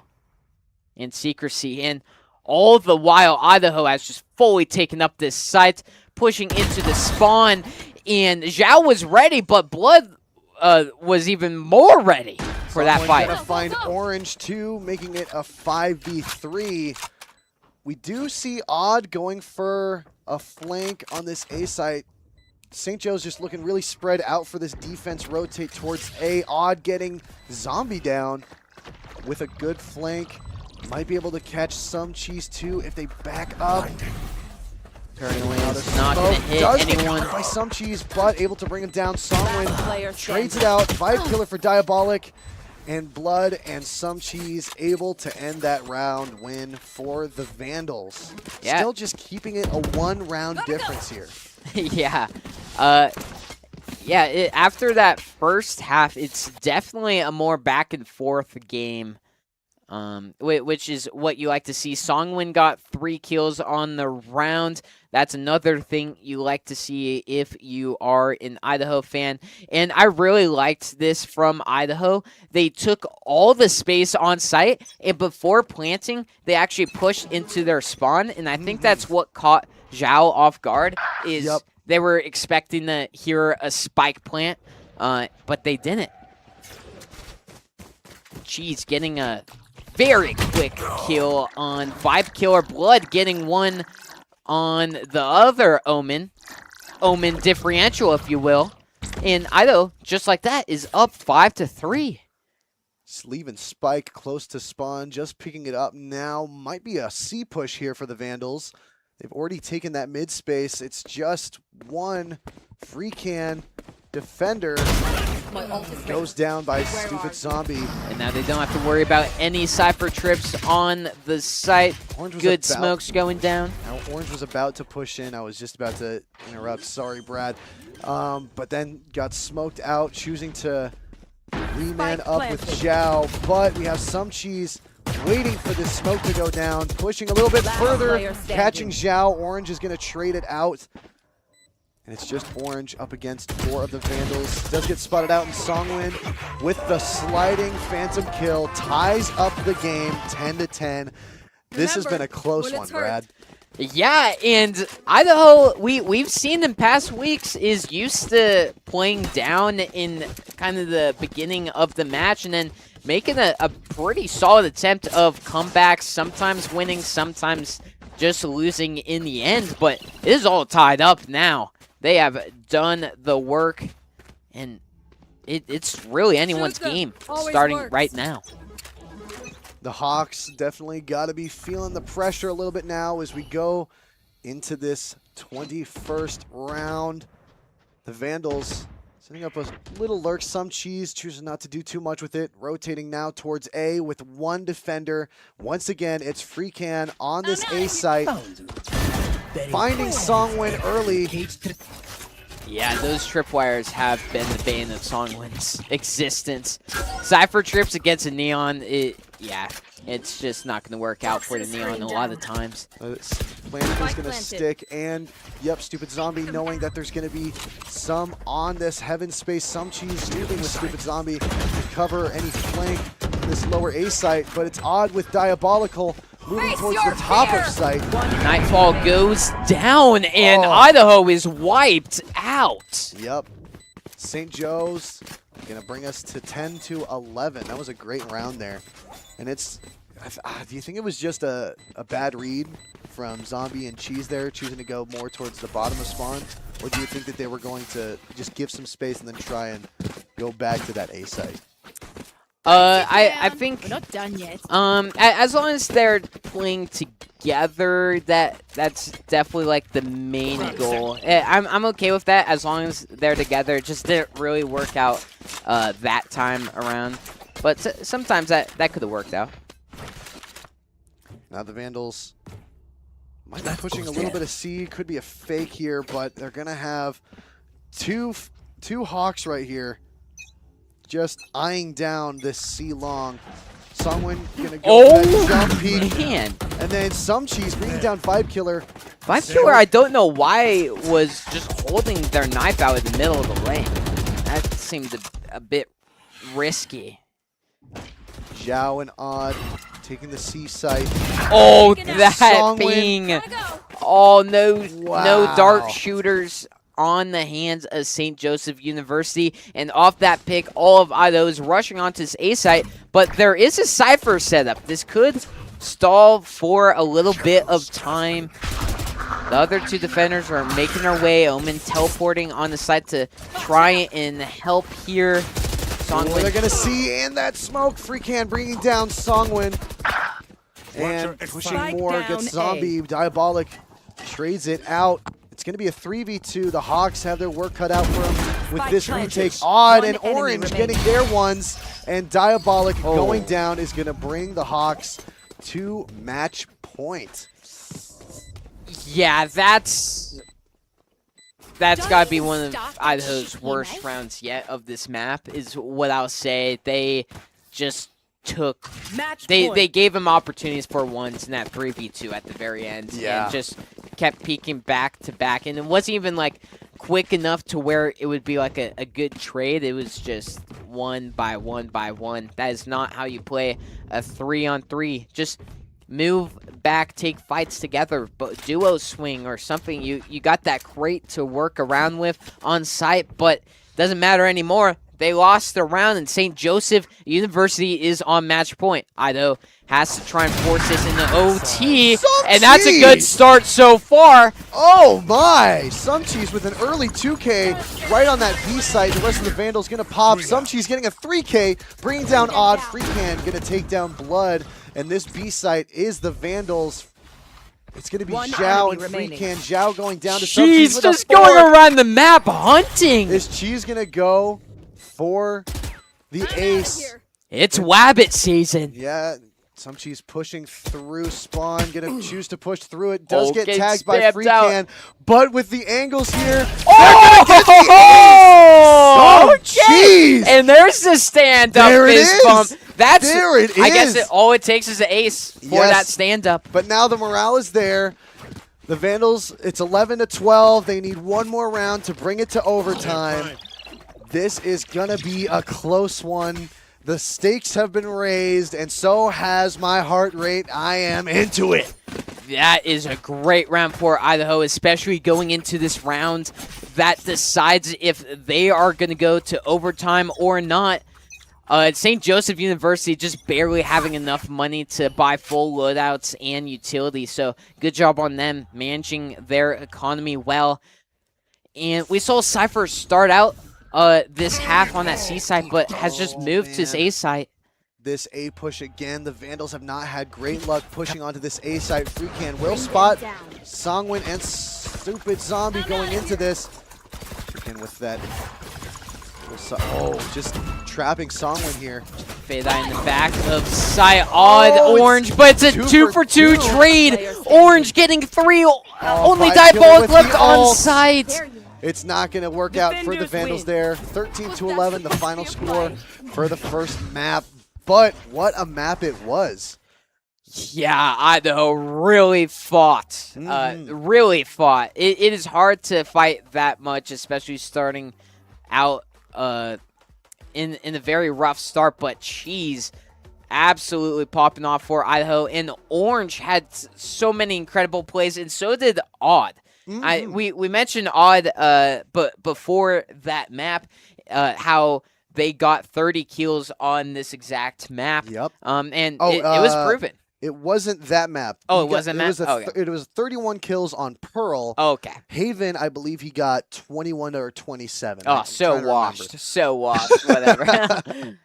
And secrecy. And all the while, Idaho has just fully taken up this site, pushing into the spawn. And Zhao was ready, but Blood was even more ready for that fight. Gonna find Orange too, making it a 5v3. We do see Odd going for a flank on this A site. St. Joe's just looking really spread out for this defense rotate towards A. Odd getting Zombie down with a good flank. Might be able to catch Some Cheese too if they back up. Turning away is not going to hit anyone. By Some Cheese, but able to bring him down. Songwin trades it out. Vibe Killer for Diabolic. And Blood and Some Cheese able to end that round win for the Vandals. Yeah. Still just keeping it a 1-round difference here. Yeah. After that first half, it's definitely a more back and forth game. Which is what you like to see. Songwin got 3 kills on the round. That's another thing you like to see if you are an Idaho fan. And I really liked this from Idaho. They took all the space on site, and before planting, they actually pushed into their spawn. And I think that's what caught Zhao off guard is Yep. they were expecting to hear a spike plant, but they didn't. Cheese getting a very quick kill on Vibe Killer. Blood getting one on the other Omen. Omen differential, if you will. And Idaho, just like that, is up 5-3. Just leaving Spike close to spawn, just picking it up now. Might be a C push here for the Vandals. They've already taken that mid space. It's just one free can defender goes down by Stupid Zombie. And now they don't have to worry about any Cypher trips on the site. Good smokes going down. Now, Orange was about to push in. I was just about to interrupt. Sorry, Brad. But then got smoked out, choosing to reman up with Zhao. But we have some cheese waiting for this smoke to go down, pushing a little bit further, catching Zhao. Orange is going to trade it out. And it's just Orange up against 4 of the Vandals. Does get spotted out, and Songwin with the sliding Phantom kill ties up the game 10-10. This has been a close one, Brad. Yeah, and Idaho, we've seen in past weeks, is used to playing down in kind of the beginning of the match and then making a pretty solid attempt of comebacks, sometimes winning, sometimes just losing in the end. But it is all tied up now. They have done the work, and it's really anyone's game starting right now. The Hawks definitely got to be feeling the pressure a little bit now as we go into this 21st round. The Vandals setting up a little lurk, some cheese, choosing not to do too much with it. Rotating now towards A with one defender. Once again, it's Free Can on this A site. Finding Songwin early. Yeah, those tripwires have been the bane of Songwin's existence. Cypher trips against a Neon, it's just not going to work out for the Neon a lot of times. Planning is going to stick, and yep, Stupid Zombie knowing that there's going to be some on this heaven space. Some cheese moving with Stupid Zombie to cover any flank in this lower A site, but it's odd with Diabolical moving towards the top of site. Nightfall goes down, and Idaho is wiped out. Yep. St. Joe's going to bring us to 10-11. That was a great round there. And it's, do you think it was just a bad read from Zombie and Cheese there, choosing to go more towards the bottom of spawn? Or do you think that they were going to just give some space and then try and go back to that A site? I think we're not done yet. As long as they're playing together, that's definitely like the main goal. I'm okay with that as long as they're together. It just didn't really work out that time around, but sometimes that could have worked out. Now the Vandals might be pushing a little bit of C. Could be a fake here, but they're gonna have two Hawks right here, just eyeing down this C long. Songwin gonna go for that jump peek, Man. and then some cheese bringing down Vibe Killer. Vibe Killer, I don't know why was just holding their knife out in the middle of the lane. That seemed a bit risky. Zhao and Odd taking the C site. Oh, that Songwin. being... Oh, no dart Wow. shooters on the hands of St. Joseph University. And off that pick, all of Idaho is rushing onto this A site. But there is a Cypher setup. This could stall for a little bit of time. The other two defenders are making their way. Omen teleporting on the site to try and help here. Songwin. They're going to see in that smoke. Free Can bringing down Songwin. And pushing more against Zombie. Diabolic trades it out. It's going to be a 3v2. The Hawks have their work cut out for them with this retake. Odd and Orange getting their ones. And Diabolic going down is going to bring the Hawks to match point. Yeah, that's got to be one of Idaho's worst rounds yet of this map, is what I'll say. They just took... They gave him opportunities for ones in that 3v2 at the very end. Yeah. And just kept peeking back to back. And it wasn't even, like, quick enough to where it would be, like, a good trade. It was just one by one by one. That is not how you play a 3-on-3. Just move back, take fights together, but duo swing or something. You got that crate to work around with on site, but doesn't matter anymore. They lost the round, and St. Joseph University is on match point. Idaho has to try and force this into OT, and that's a good start so far. Oh my! Sumcheese with an early 2K right on that B site. The rest of the Vandals gonna pop. Sumcheese getting a 3K, bringing down Odd. Freecan gonna take down Blood, and this B site is the Vandals. It's going to be Zhao and Freecan. Zhao going down to Sumcheese Cheese with just a 4. going around the map hunting. Is Cheese going to go for the ace? It's Wabbit season. Yeah, Sumcheese pushing through spawn. Going to choose to push through it. Does get Okay, tagged by spammed Freecan. out. But with the angles here, Oh! Sumcheese! And there's the stand-up There it fist is. bump. That's, There it I guess is. all it takes is an ace for Yes. that stand-up. But now the morale is there. The Vandals, it's 11-12. They need one more round to bring it to overtime. This is going to be a close one. The stakes have been raised, and so has my heart rate. I am into it. That is a great round for Idaho, especially going into this round that decides if they are going to go to overtime or not. St. Joseph University just barely having enough money to buy full loadouts and utilities, so good job on them managing their economy well. And we saw Cypher start out this half on that C site, but has just moved to his A site. This A push again. The Vandals have not had great luck pushing onto this A site. Freecan will spot Songwin and Stupid Zombie going into this. Freecan with that. Oh, just trapping Songwin here. Fade that in the back of site. Odd Orange, but it's a 2 two for for 2 two. trade. Orange getting 3. Only Five killer diabolic with left the on ult. site. It's not going to work out for the Defenders Vandals win. there. 13-11, the final score for the first map. But what a map it was. Yeah, Idaho really fought. Really fought. It is hard to fight that much, especially starting out in a very rough start. But Cheese absolutely popping off for Idaho. And Orange had so many incredible plays, and so did Odd. We mentioned Odd but before that map, how they got 30 kills on this exact map. Yep. And it was proven. It wasn't that map. Oh, He it wasn't it map? was a Okay. It was 31 kills on Pearl. Okay. Haven, I believe he got 21 or 27. Oh, I'm so trying to washed. remember. So washed. Whatever.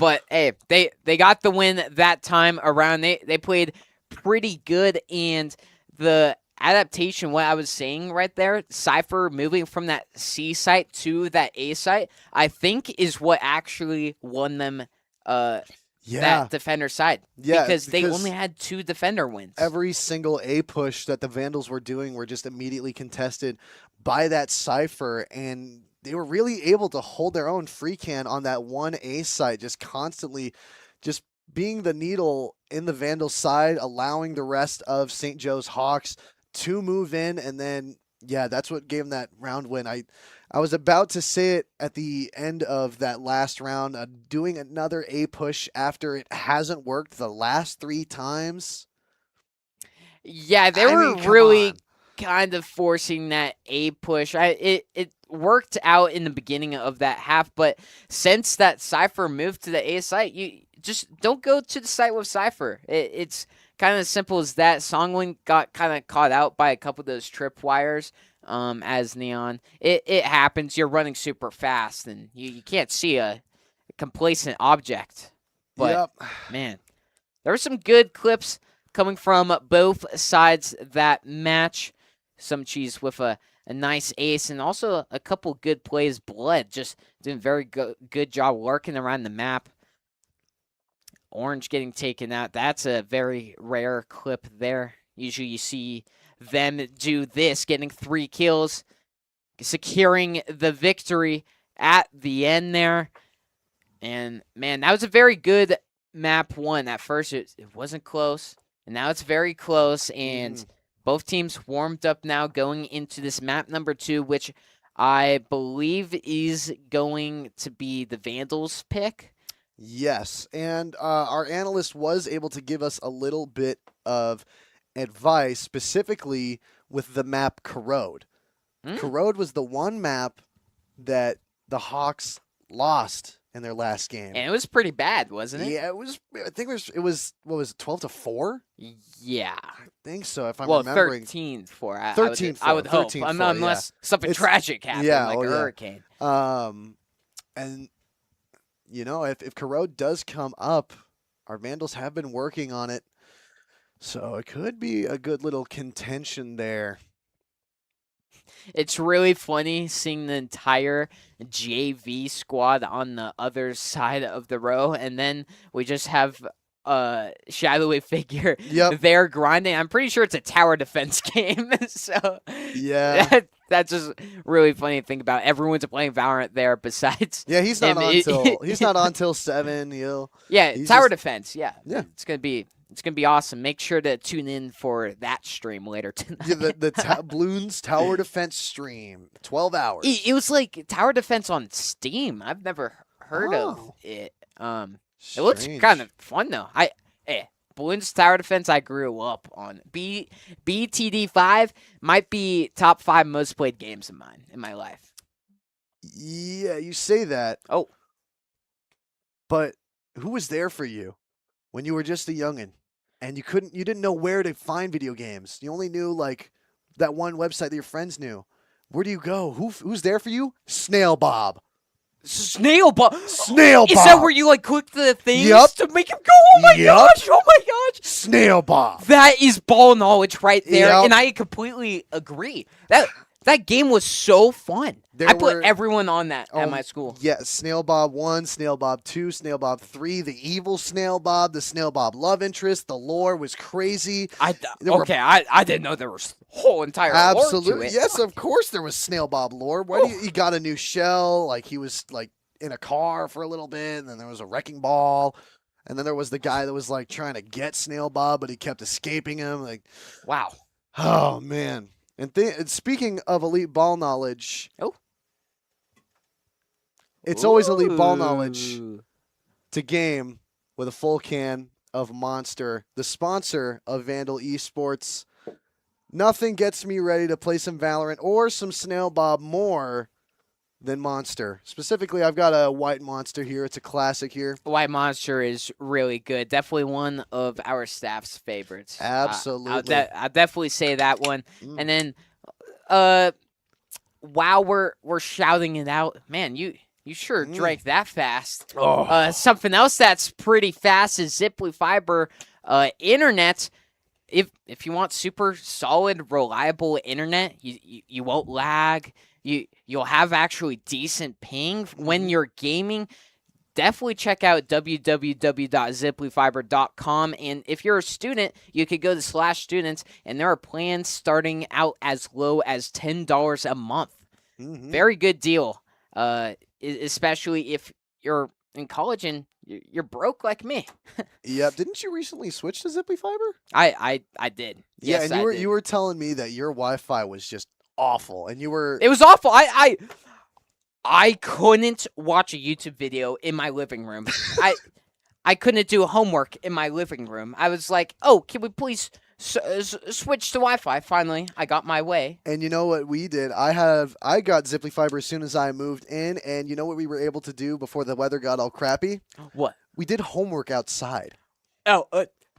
But, hey, they got the win that time around. They played pretty good, and the adaptation, what I was saying right there, Cypher moving from that C site to that A site, I think is what actually won them that defender side. Yeah, because they because only had 2 defender wins. every single A push that the Vandals were doing were just immediately contested by that Cypher, and they were really able to hold their own. Freecan on that one A site, just constantly just being the needle in the Vandals side, allowing the rest of St. Joe's Hawks to move in, and then that's what gave them that round win. I was about to say it at the end of that last round, doing another A push after it hasn't worked the last 3 times. Yeah, they I were mean, come really on. kind of forcing that A push. It worked out in the beginning of that half, but since that Cypher moved to the A site, you just don't go to the site with Cypher. It's kind of as simple as that. Songwin got kind of caught out by a couple of those tripwires as Neon. It happens. You're running super fast, and you can't see a complacent object. But, man, there were some good clips coming from both sides that match. Sumcheese with a nice ace, and also a couple good plays. Blood just doing a very good job lurking around the map. Orange getting taken out. That's a very rare clip there. Usually you see them do this, getting 3 kills, securing the victory at the end there. And, man, that was a very good map 1. At first, it wasn't close, and now it's very close, and both teams warmed up now going into this map number 2, which I believe is going to be the Vandals pick. Yes, and our analyst was able to give us a little bit of advice, specifically with the map Corrode. Corrode was the one map that the Hawks lost in their last game. And it was pretty bad, wasn't it? Yeah, it was. I think it was what was it, 12-4? Yeah. I think so. If I'm Well, remembering, 13-4. 13-4. I would hope, 13-4, unless something It's- tragic happened, yeah, like oh, a yeah. hurricane. And if Corrode does come up, our Vandals have been working on it, so it could be a good little contention there. It's really funny seeing the entire JV squad on the other side of the row, and then we just have a shadowy figure Yep. there grinding. I'm pretty sure it's a tower defense game, so Yeah. that's just really funny to think about. Everyone's playing Valorant there besides Yeah, he's not him. on till he's not on till 7. Yeah, he's tower just- defense. Yeah, Yeah. It's gonna be awesome. Make sure to tune in for that stream later tonight. Yeah, the Bloons Tower Defense stream, 12 hours. It was like tower defense on Steam. I've never heard of Oh. it. It looks Strange. kind of fun though. Balloons Tower Defense I grew up on. BTD5 might be top 5 most played games of mine in my life. Yeah, you say that. Oh. But who was there for you when you were just a youngin' and you didn't know where to find video games? You only knew like that one website that your friends knew. Where do you go? Who's there for you? Snail Bob. Snail Bob. Snail Bob. Is that where you like click the things Yup. to make him go? Oh my Yup. gosh! Oh my gosh! Snail Bob. That is ball knowledge right there, Yup. and I completely agree. That game was so fun. I put everyone on that at my school. Yeah, Snail Bob 1, Snail Bob 2, Snail Bob 3, the evil Snail Bob, the Snail Bob love interest. The lore was crazy. I didn't know there was whole entire lore to Absolutely. it. Yes, of course there was Snail Bob lore. Why he got a new shell, like he was like in a car for a little bit, and then there was a wrecking ball, and then there was the guy that was like trying to get Snail Bob, but he kept escaping him. Like, Wow. oh man. And speaking of elite ball knowledge, it's always elite ball knowledge Ooh. to game with a full can of Monster, the sponsor of Vandal Esports. Nothing gets me ready to play some Valorant or some Snail Bob more than Monster. Specifically, I've got a white Monster here. It's a classic here. White Monster is really good. Definitely one of our staff's favorites. Absolutely. I'll definitely say that one. Mm. And then, while we're shouting it out, man, you sure drank that fast. Oh. Something else that's pretty fast is Ziply Fiber internet. If you want super solid, reliable internet, you won't lag. You'll have actually decent ping when you're gaming. Definitely check out www.ziplyfiber.com. And if you're a student, you could go to /students, and there are plans starting out as low as $10 a month. Mm-hmm. Very good deal, especially if you're in college and you're broke like me. Yep. Didn't you recently switch to Ziply Fiber? I did. Yeah, Yes, and I did. you were telling me that your Wi-Fi was just awful, and you were It was awful. I couldn't watch a YouTube video in my living room. I couldn't do homework in my living room. I was like, "Oh, can we please switch to Wi-Fi?" Finally, I got my way. And you know what we did? I got Ziply Fiber as soon as I moved in, and you know what we were able to do before the weather got all crappy? What? We did homework outside. Oh,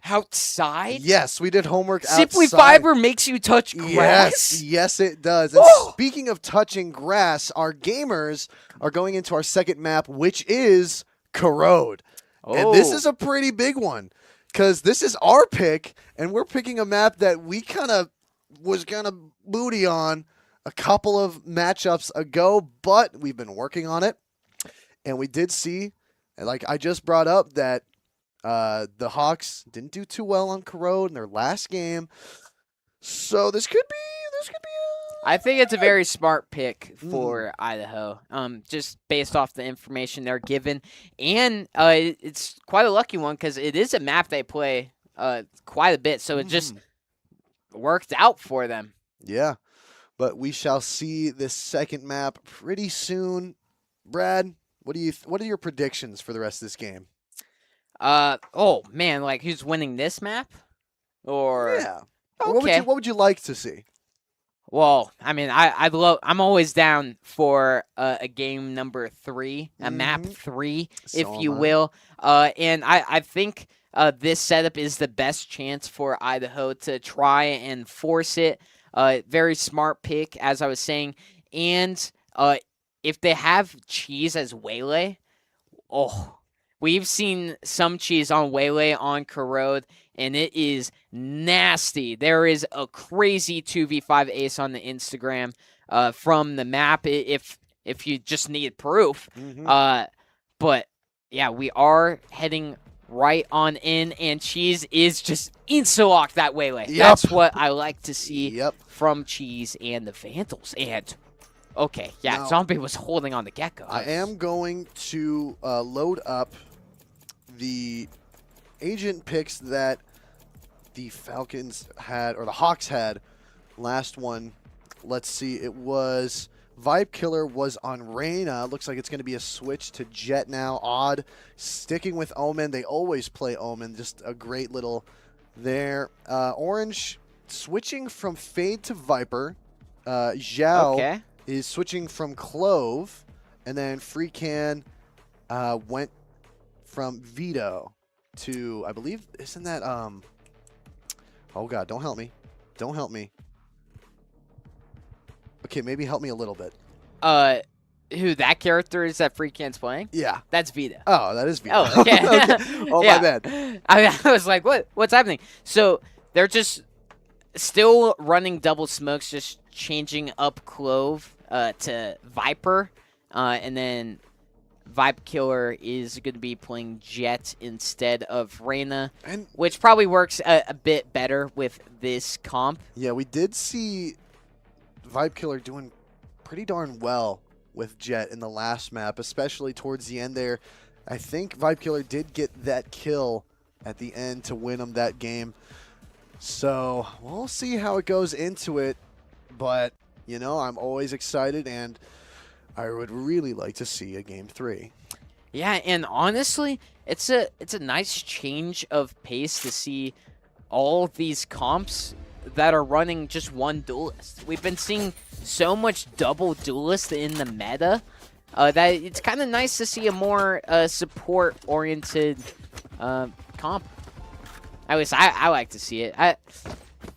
outside? Yes, we did homework outside. Ziply Fiber makes you touch grass? Yes, it does. And Oh! speaking of touching grass, our gamers are going into our second map, which is Corrode. And this is a pretty big one because this is our pick, and we're picking a map that we kind of booty on a couple of matchups ago, but we've been working on it. And we did see, like I just brought up, that the Hawks didn't do too well on Corrode in their last game. So this could be I think it's a very smart pick for Idaho, just based off the information they're given. And it's quite a lucky one because it is a map they play quite a bit, so it just worked out for them. Yeah, but we shall see this second map pretty soon. Brad, What are your predictions for the rest of this game? Oh man, like who's winning this map? Or Yeah. Or okay. What would you like to see? Well, I mean, I'm always down for a game number 3, a map 3, if So you am I. will. And I think this setup is the best chance for Idaho to try and force it. Very smart pick, as I was saying. And if they have Cheese as Waylay, oh, we've seen some Cheese on Waylay on Corrode, and it is nasty. There is a crazy 2v5 ace on the Instagram from the map if you just need proof. But yeah, we are heading right on in, and Cheese is just insta-lock that Waylay. Yep. That's what I like to see Yep. from Cheese and the Vandals. And okay, yeah, Now, Zombie was holding on the Gecko. I am going to load up the agent picks that the Falcons had, or the Hawks had, last one. Let's see, it was Vibe Killer was on Reyna. Looks like it's going to be a switch to Jet now. Odd sticking with Omen. They always play Omen. Just a great little there. Orange switching from Fade to Viper. Zhao Okay. is switching from Clove, and then Freecan went from Vito to, I believe, isn't that oh god, don't help me. Don't help me. Okay, maybe help me a little bit. Who that character is that Freecan's playing? Yeah. That's Vita. Oh, that is Vito. Oh, okay. Oh, Yeah. my bad. I was like, what's happening? So they're just still running double smokes, just changing up Clove to Viper, and then Vibe Killer is going to be playing Jet instead of Reyna, And which probably works a bit better with this comp. yeah, we did see Vibe Killer doing pretty darn well with Jet in the last map, especially towards the end there. I think Vibe Killer did get that kill at the end to win him that game. So we'll see how it goes into it. But, you know, I'm always excited, and I would really like to see a game 3. Yeah, and honestly, it's a nice change of pace to see all of these comps that are running just one duelist. We've been seeing so much double duelist in the meta that it's kind of nice to see a more support-oriented comp. At least I like to see it.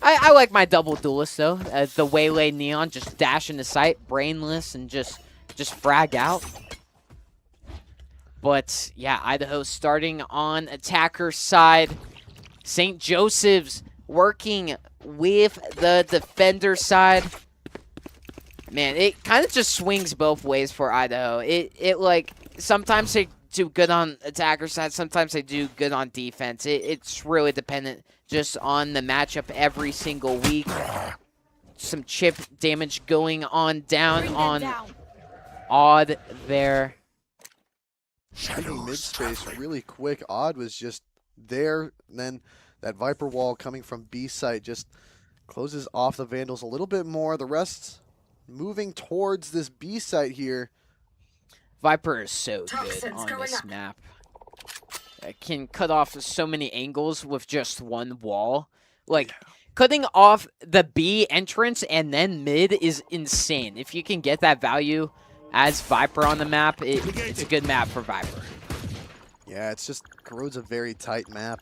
I like my double duelist though. The Waylay Neon just dash into sight, brainless, and just frag out. But yeah, Idaho starting on attacker side. St. Joseph's working with the defender side. Man, it kind of just swings both ways for Idaho. It like sometimes they do good on attacker side, sometimes they do good on defense. It's really dependent just on the matchup every single week. Some chip damage going on down on Odd there. Hitting mid space really quick. Odd was just there, and then that Viper wall coming from B site just closes off the Vandals a little bit more. The rest moving towards this B site here. Viper is so good on this map. It can cut off so many angles with just one wall. Like, cutting off the B entrance and then mid is insane. If you can get that value as Viper on the map, it's a good map for Viper. Yeah, it's just, Corrode's a very tight map.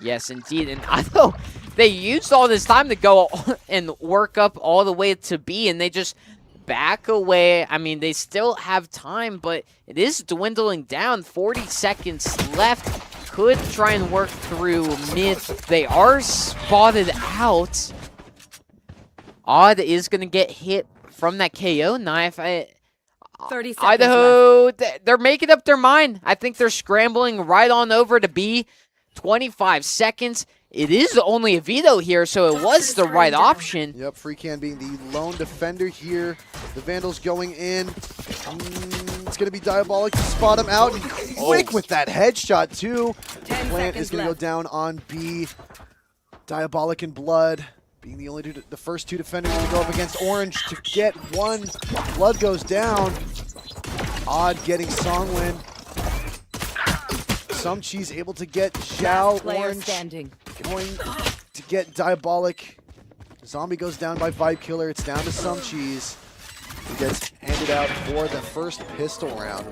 Yes, indeed. And I know they used all this time to go and work up all the way to B, and they just back away. I mean, they still have time, but it is dwindling down. 40 seconds left. Could try and work through mid. They are spotted out. Odd is going to get hit from that KO knife. 30 seconds Idaho, left. they're making up their mind. I think they're scrambling right on over to B. 25 seconds. It is only a veto here, so it was the right option. Yep, Freecan being the lone defender here. The Vandals going in. It's going to be Diabolic to spot him out. And quick with that headshot, too. 10 Plant is seconds going to go left. down on B. Diabolic and Blood being the only the first two defenders to go up against Orange to get one. Blood goes down. Odd getting Songwin. Some Cheese able to get Zhao Player Orange. standing. Going to get Diabolic. Zombie goes down by Vibe Killer. It's down to Some Cheese. He gets handed out for the first pistol round.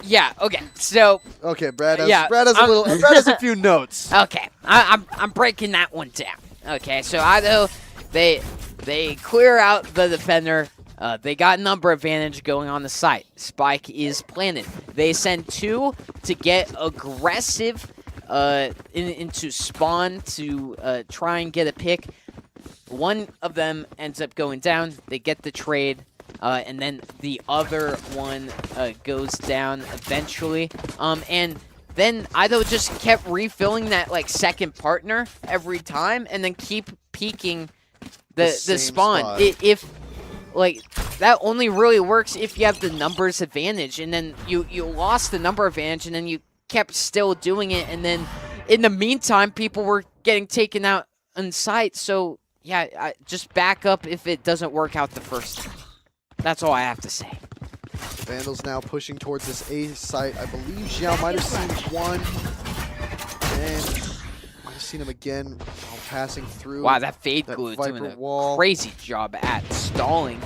Yeah. Okay. So. Okay, Brad has, Yeah, Brad has a few notes. Okay. I'm breaking that one down. Okay. So Idaho, they clear out the defender. They got number advantage going on the site. Spike is planted. They send 2 to get aggressive into spawn to try and get a pick. One of them ends up going down. They get the trade, and then the other one goes down eventually. And then Idaho just kept refilling that like second partner every time, and then keep peeking the spawn. Spot. If like that only really works if you have the numbers advantage, and then you lost the number advantage, and then you kept still doing it, and then in the meantime people were getting taken out on site. So yeah, just back up if it doesn't work out the first time. That's all I have to say. Vandals now pushing towards this A site. I believe Zhao might have seen one, and might have seen him again while passing through. Wow, that fade that glue Viper doing a wall. crazy job at stalling.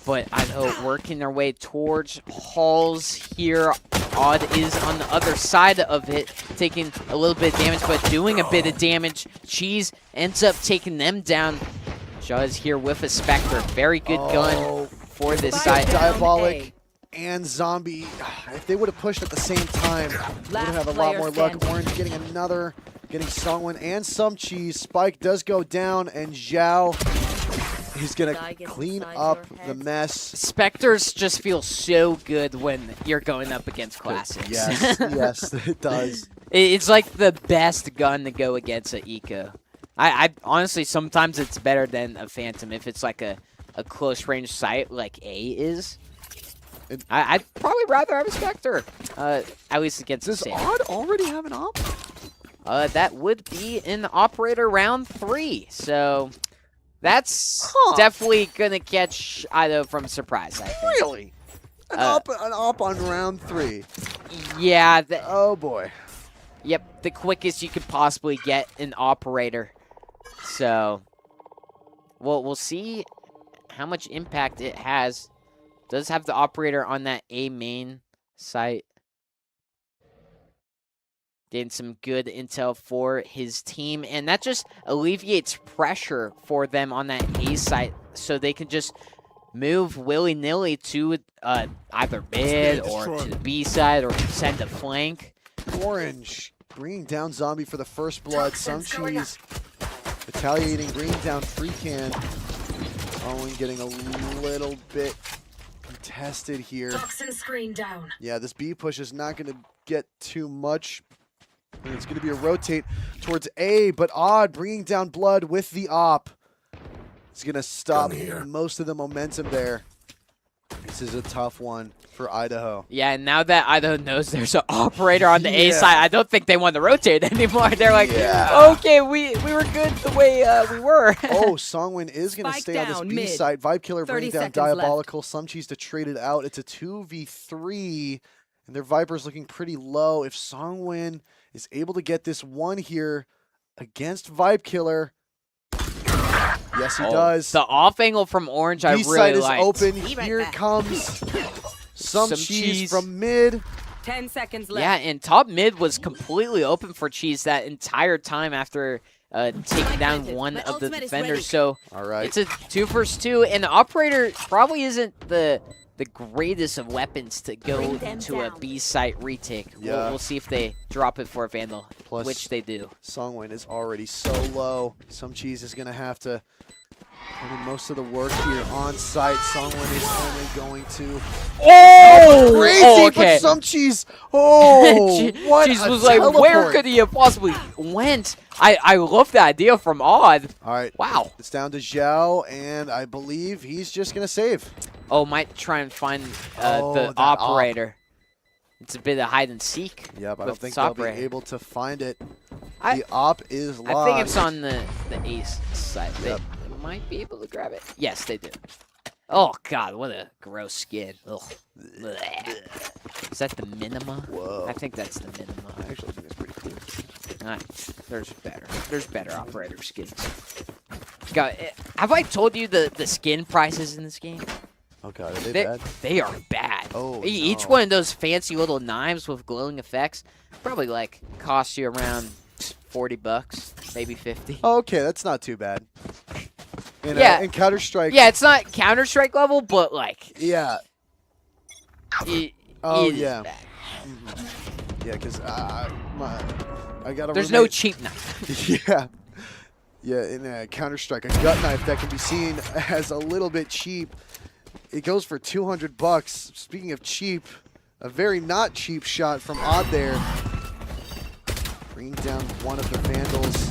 But Idaho working their way towards halls here. Odd is on the other side of it, taking a little bit of damage, but doing a bit of damage. Cheese ends up taking them down. Shaw is here with a Spectre. Very good gun for this side. Diabolic and Zombie. If they would have pushed at the same time, would have a lot more luck. Orange getting another, getting Songwin and Some Cheese. Spike does go down, and Zhao, he's going to clean up the mess. Spectres just feel so good when you're going up against classics. Yes, yes, it does. It's like the best gun to go against an eco. I honestly, sometimes it's better than a Phantom if it's like a close range sight like A is. I'd probably rather have a Spectre, at least against the Does same. Odd already have an op? That would be in Operator round 3, so that's definitely gonna catch Idaho from surprise, I think. Really? An op on round 3. Yeah. Oh boy. Yep, the quickest you could possibly get an Operator. So, we'll see how much impact it has. Does have the Operator on that A main site. Getting some good intel for his team, and that just alleviates pressure for them on that A site, so they can just move willy-nilly to either mid or to the B side or send a flank. Orange bringing down Zombie for the first blood. Some Cheese retaliating, bringing down Free Can. Owen getting a little bit contested here. Toxin screen down. Yeah, this B push is not going to get too much. And it's going to be a rotate towards A, but Odd bringing down Blood with the op. It's going to stop most of the momentum there. This is a tough one for Idaho. Yeah, and now that Idaho knows there's an Operator on the A side, I don't think they want to rotate anymore. They're like, okay, we were good the way we were. Oh, Songwin is going to Spike stay on this down, B mid. side. Vibe Killer 30 bringing down seconds left. Diabolical. Some Cheese to trade it out. It's a 2v3, and their Viper's looking pretty low. If Songwin is able to get this one here against Vibe Killer, yes, he does. The off angle from Orange, I B really side is liked. open. Be right Here back. comes some cheese cheese from mid. 10 seconds left. Yeah, and top mid was completely open for Cheese that entire time after taking down one My of the ultimate is defenders. ready. So All right. it's a 2 vs 2, and the Operator probably isn't the greatest of weapons to go Bring them into a down. B site retake. Yeah. We'll see if they drop it for a Vandal, Plus- which they do. Songwin is already so low. Some cheese is going to have to put in most of the work here on site. Songwin is only going to crazy, okay. but some cheese. Oh, what Cheese a was like, where teleport. could he have possibly went? I love the idea from Odd. All right. Wow. It's down to Zhao, and I believe he's just going to save. Oh, might try and find Oh, the that op. Operator. It's a bit of hide and seek. Yep, I don't with think this they'll be Operator. able to find it. I- The op is lost. I think it's on the ace side. Yep. They might be able to grab it. Yes, they do. Oh god, what a gross skin. Ugh. Blech. Is that the minima? Whoa. I think that's the minima. I actually think it's pretty cool. There's better. There's better operator skins. God, have I told you the skin prices in this game? Oh god, are they bad? They are bad. Oh, Each no. one of those fancy little knives with glowing effects probably like cost you around $40, maybe 50. Oh, okay, that's not too bad. Yeah. In Counter-Strike. Yeah, it's not Counter-Strike level, but like Yeah. it is yeah. bad. Yeah, because I got to. There's no cheap knife. Yeah. Yeah, in Counter-Strike, a gut knife that can be seen as a little bit cheap. It goes for $200. Speaking of cheap, a very not cheap shot from Odd there. Bringing down one of the Vandals.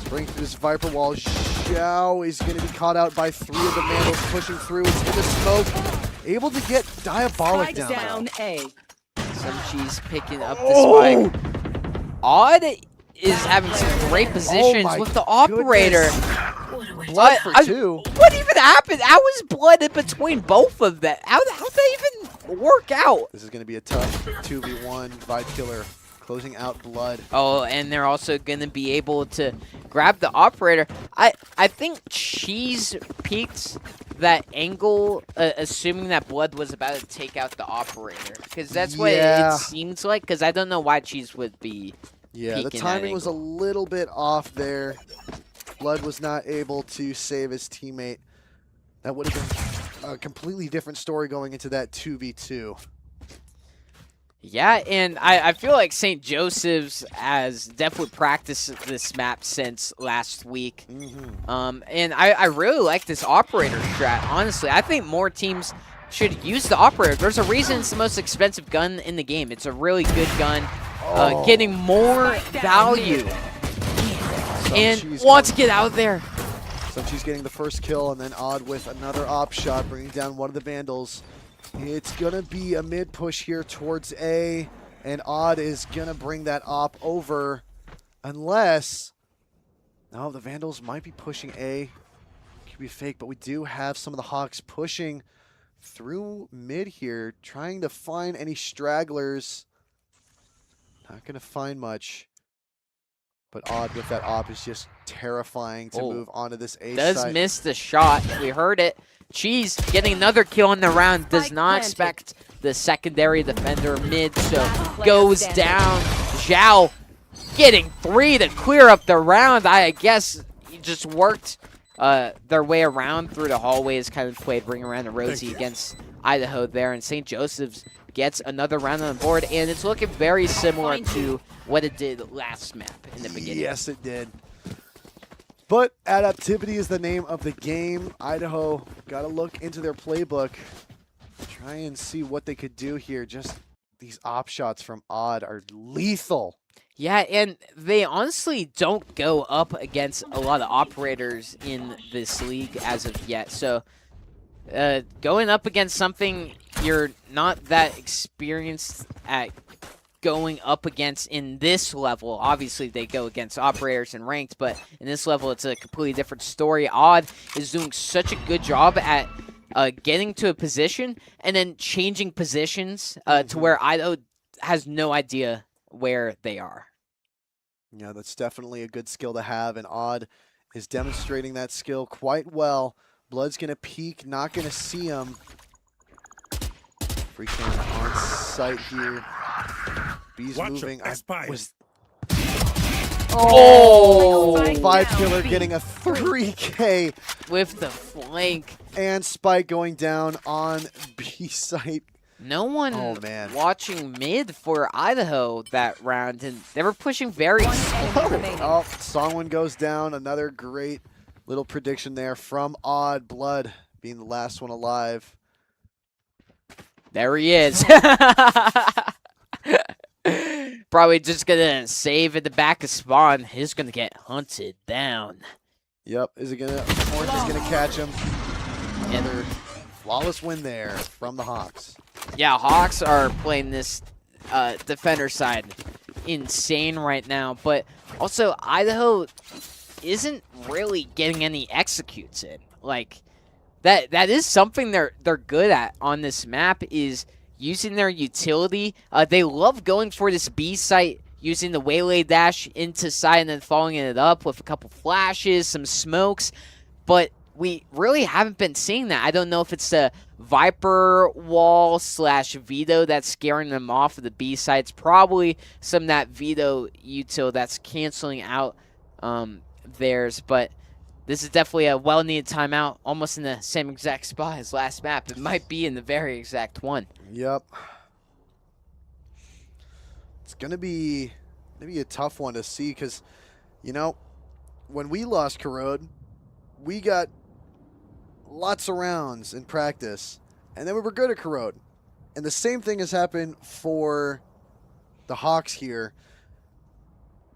Spraying through this Viper wall. Zhao is going to be caught out by 3 of the Vandals pushing through. It's in the smoke. Able to get Diabolic Spike down. down A. Some cheese picking up the spike. Odd is having some great positions my with the operator. goodness. What a waste. Blood for 2. What even happened? How was blood in between both of them? How'd that even work out? This is going to be a tough 2v1. Vibe Killer closing out Blood. Oh, and they're also going to be able to grab the operator. I think Cheese peeked that angle, assuming that Blood was about to take out the operator. Because that's what Yeah. it seems like. Because I don't know why Cheese would be Yeah, the peeking that timing was a angle. little bit off there. Blood was not able to save his teammate. That would have been a completely different story going into that 2v2. Yeah, and I feel like St. Joseph's has definitely practiced this map since last week. And I really like this operator strat, honestly. I think more teams should use the operator. There's a reason it's the most expensive gun in the game. It's a really good gun, getting more value. And wants to get out there. So she's getting the first kill, and then Odd with another op shot, bringing down one of the Vandals. It's going to be a mid push here towards A, and Odd is going to bring that op over unless... No, the Vandals might be pushing A. Could be fake, but we do have some of the Hawks pushing through mid here, trying to find any stragglers. Not going to find much. But Odd with that op is just terrifying to move onto this A Does site. miss the shot. We heard it. Cheese getting another kill in the round. Does Spike not planted. expect the secondary defender mid, so goes down. Zhao getting 3 to clear up the round. I guess he just worked their way around through the hallways, kind of played Ring Around the Rosie against Idaho there, and St. Joseph's gets another round on the board, and it's looking very similar to what it did last map in the beginning. Yes, it did. But adaptivity is the name of the game. Idaho got to look into their playbook. Try and see what they could do here. Just these op shots from Odd are lethal. Yeah, and they honestly don't go up against a lot of operators in this league as of yet. So going up against something you're not that experienced at going up against in this level. Obviously, they go against operators and ranked, but in this level, it's a completely different story. Odd is doing such a good job at getting to a position and then changing positions to where Idaho has no idea where they are. Yeah, that's definitely a good skill to have, and Odd is demonstrating that skill quite well. Blood's going to peek, not going to see him. Free cannon on site here. B's moving. Oh! Vibe Killer getting a 3K. With the flank. And Spike going down on B site. No one man. watching mid for Idaho that round, and they were pushing very slow. Oh, Songwon goes down. Another great little prediction there from Odd. Blood being the last one alive. There he is. Probably just gonna save at the back of spawn. He's gonna get hunted down. Yep, is it gonna? Orange is gonna catch him. Another flawless win there from the Hawks. Yeah, Hawks are playing this defender side insane right now, but also Idaho isn't really getting any executes in. Like, that is something they're good at on this map, is using their utility. They love going for this B site, using the waylay dash into side and then following it up with a couple flashes, some smokes. But we really haven't been seeing that. I don't know if it's the Viper wall / Veto that's scaring them off of the B sites. Probably some of that Veto util that's canceling out theirs. But this is definitely a well-needed timeout, almost in the same exact spot as last map. It might be in the very exact one. Yep. It's gonna be a tough one to see because, you know, when we lost Corrode, we got lots of rounds in practice, and then we were good at Corrode. And the same thing has happened for the Hawks here.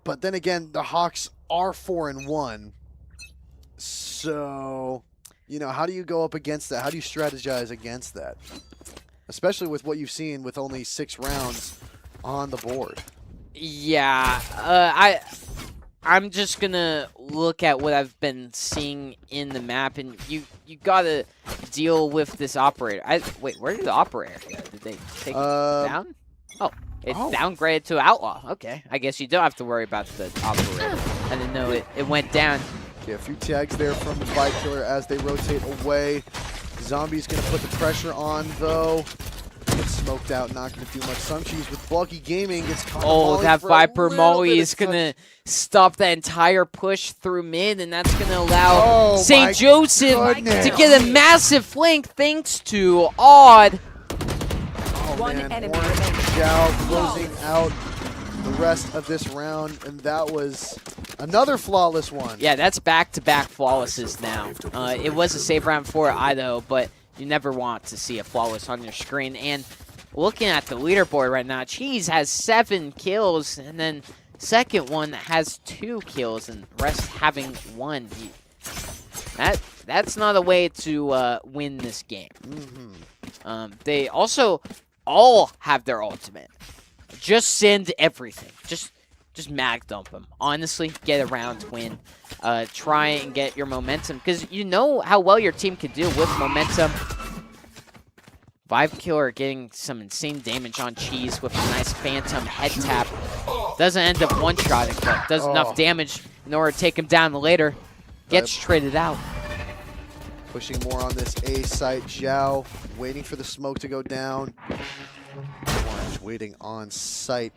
But then again, the Hawks are 4-1. So, you know, how do you go up against that? How do you strategize against that? Especially with what you've seen with only 6 rounds on the board. Yeah, I'm just gonna look at what I've been seeing in the map, and you gotta deal with this operator. Wait, where did the operator go? Did they take it down? Oh, it's downgraded to outlaw. Okay, I guess you don't have to worry about the operator. I didn't know it went down. Okay, a few tags there from the Vibe Killer as they rotate away. Zombie's gonna put the pressure on though. Gets smoked out, not gonna do much. Suncheese with Bulky Gaming gets caught. Oh, that Viper Molly is gonna stop that entire push through mid, and that's gonna allow St. Joseph to get a massive flank thanks to Odd. Oh, One man. enemy Orange remaining. Zhao closing out the rest of this round, and that was another flawless one. Yeah, that's back-to-back flawlesses now. It was a save round for Idaho, but you never want to see a flawless on your screen. And looking at the leaderboard right now, Cheese has 7 kills, and then second one has 2 kills, and rest having 1. That's not a way to win this game. They also all have their ultimate. Just send everything. Just mag dump them. Honestly, get a round win. Try and get your momentum, because you know how well your team can do with momentum. Vibe Killer getting some insane damage on Cheese with a nice phantom head tap. Doesn't end up one-shotting, but does enough damage in order to take him down later. Gets traded out. Pushing more on this A site. Zhao waiting for the smoke to go down. Orange waiting on site.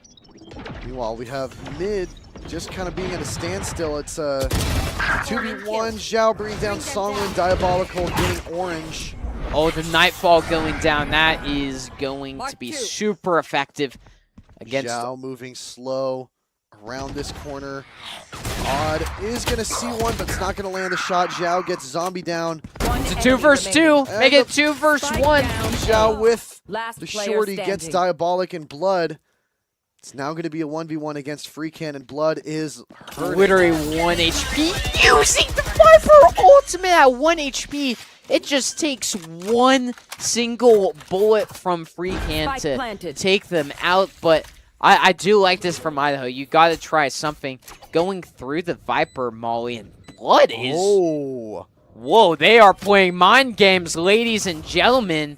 Meanwhile, we have mid just kind of being at a standstill. It's a 2v1. Zhao bringing down Songlin. Diabolical getting orange. Oh, the Nightfall going down. That is going to be super effective against Zhao moving slow around this corner. Odd is going to see one, but it's not going to land the shot. Zhao gets Zombie down. It's a 2 versus 2. Make it 2 versus 1. Zhao with Last the player shorty standing. gets Diabolic and Blood. It's now going to be a 1v1 against Freecan, and Blood is hurting. Literally 1 HP. Using the Viper ultimate at 1 HP. It just takes one single bullet from Freecan to take them out. But I do like this from Idaho. You got to try something. Going through the Viper Molly, and Blood is... Oh. Whoa, they are playing mind games, ladies and gentlemen.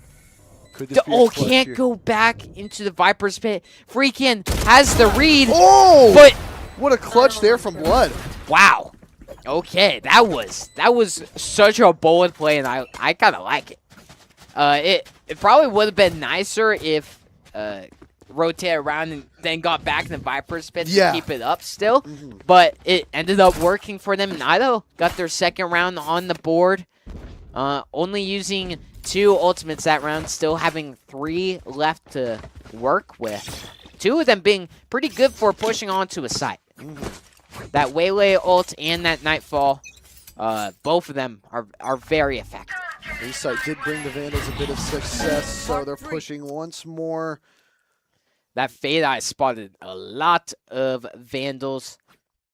Could this be a clutch can't here? go back into the Viper's pit. Freakin' has the read. Oh! But what a clutch there from Blood. wow. Okay, that was such a bold play, and I kind of like it. It probably would have been nicer if rotate around and then got back in the Viper's pit to keep it up still. But it ended up working for them, and Idaho got their second round on the board. Only using 2 ultimates that round, still having 3 left to work with. 2 of them being pretty good for pushing onto a site. That Waylay ult and that Nightfall, both of them are very effective. This site did bring the Vandals a bit of success, so they're pushing once more. That Fade Eye spotted a lot of Vandals.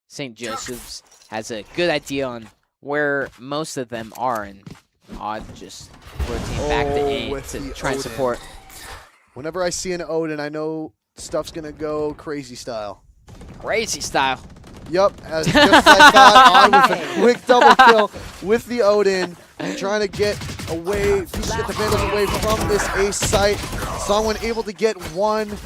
St. Joseph's has a good idea on where most of them are, and Odd just rotating back to A to try and support. Whenever I see an Odin, I know stuff's going to go crazy style. Crazy style. Yep, as just like that, Odd with a quick double kill with the Odin, trying to get away. Needs to get the Vandals away from this ace site. Songwon able to get one,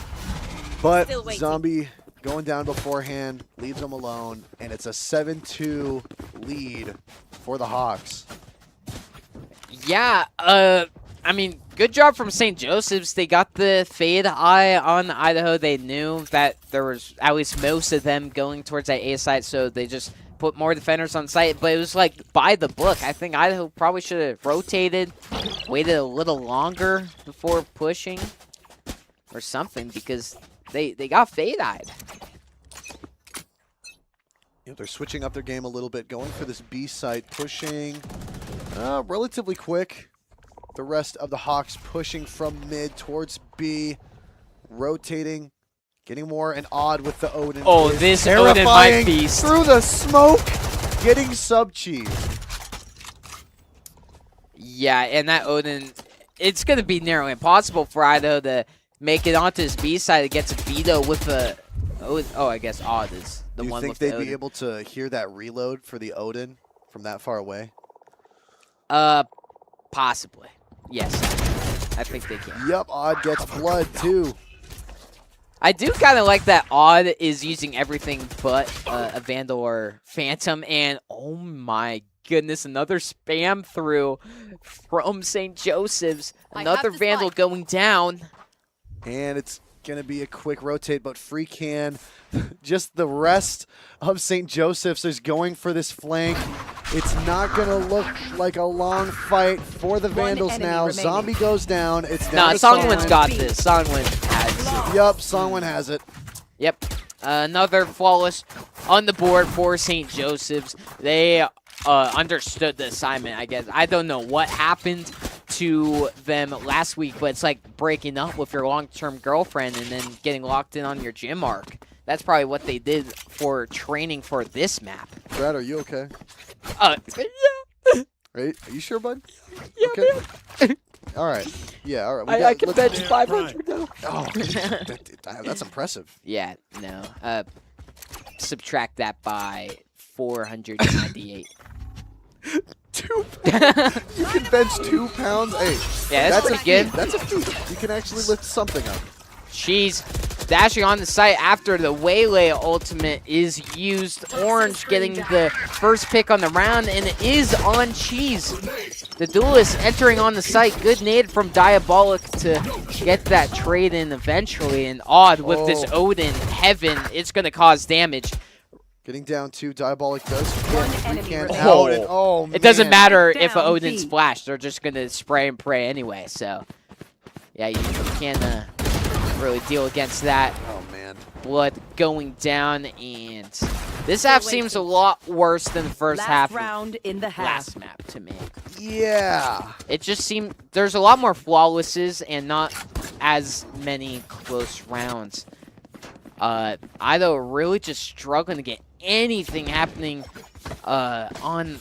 but Zombie going down beforehand leaves them alone, and it's a 7-2 lead for the Hawks. Yeah, I mean, good job from St. Joseph's. They got the fade eye on Idaho. They knew that there was at least most of them going towards that A site, so they just put more defenders on site. But it was like by the book. I think Idaho probably should have rotated, waited a little longer before pushing or something, because they got fade eyed. They're switching up their game a little bit, going for this B site, pushing relatively quick. The rest of the Hawks pushing from mid towards B, rotating, getting more and odd with the Odin. Oh, this Odin might feast. Through the smoke, getting sub-cheese. Yeah, and that Odin, it's going to be nearly impossible for Idaho to make it onto his B side. It gets a veto with a... Oh, I guess Odd is the one with the Do you think they'd Odin. be able to hear that reload for the Odin from that far away? Possibly. Yes. I think they can. Yep, Odd gets blood too. I do kind of like that Odd is using everything but a Vandal or Phantom, and oh my goodness, another spam through from St. Joseph's. Another Vandal going down. And it's going to be a quick rotate, but Free Can, just the rest of St. Joseph's is going for this flank. It's not going to look like a long fight for the Vandals now. Remaining. Zombie goes down. It's Nah, down to Songwon's Songwon. got this. Songwon has it. Yep, Songwon has it. Yep. Another flawless on the board for St. Joseph's. They understood the assignment, I guess. I don't know what happened to them last week, but it's like breaking up with your long-term girlfriend and then getting locked in on your gym arc. That's probably what they did for training for this map. Brad, are you okay? Are you sure, bud? Yeah, Okay. All right. Yeah, all right. I can bench 500 now. Oh, that's impressive. Yeah, no. Subtract that by 498. 2 pounds. You can bench 2 pounds. Hey, Yeah, that's pretty good. That's a feat. You can actually lift something up. She's dashing on the site after the Waylay ultimate is used. Orange getting the first pick on the round, and it is on Cheese. The duelist entering on the site. Good nade from Diabolic to get that trade in eventually. And Odd with this Odin Heaven, it's going to cause damage. Getting down to Diabolic does One get enemy Freecan remaining. out. And, oh, man. It doesn't matter if Down Odin's B. flash. They're just going to spray and pray anyway. So, yeah, you can't really deal against that. Oh, man. Blood going down, and this half seems a lot worse than the first half Last round in the half. last map to me. Yeah. It just seemed there's a lot more flawlesses and not as many close rounds. Idaho really just struggling to get anything happening on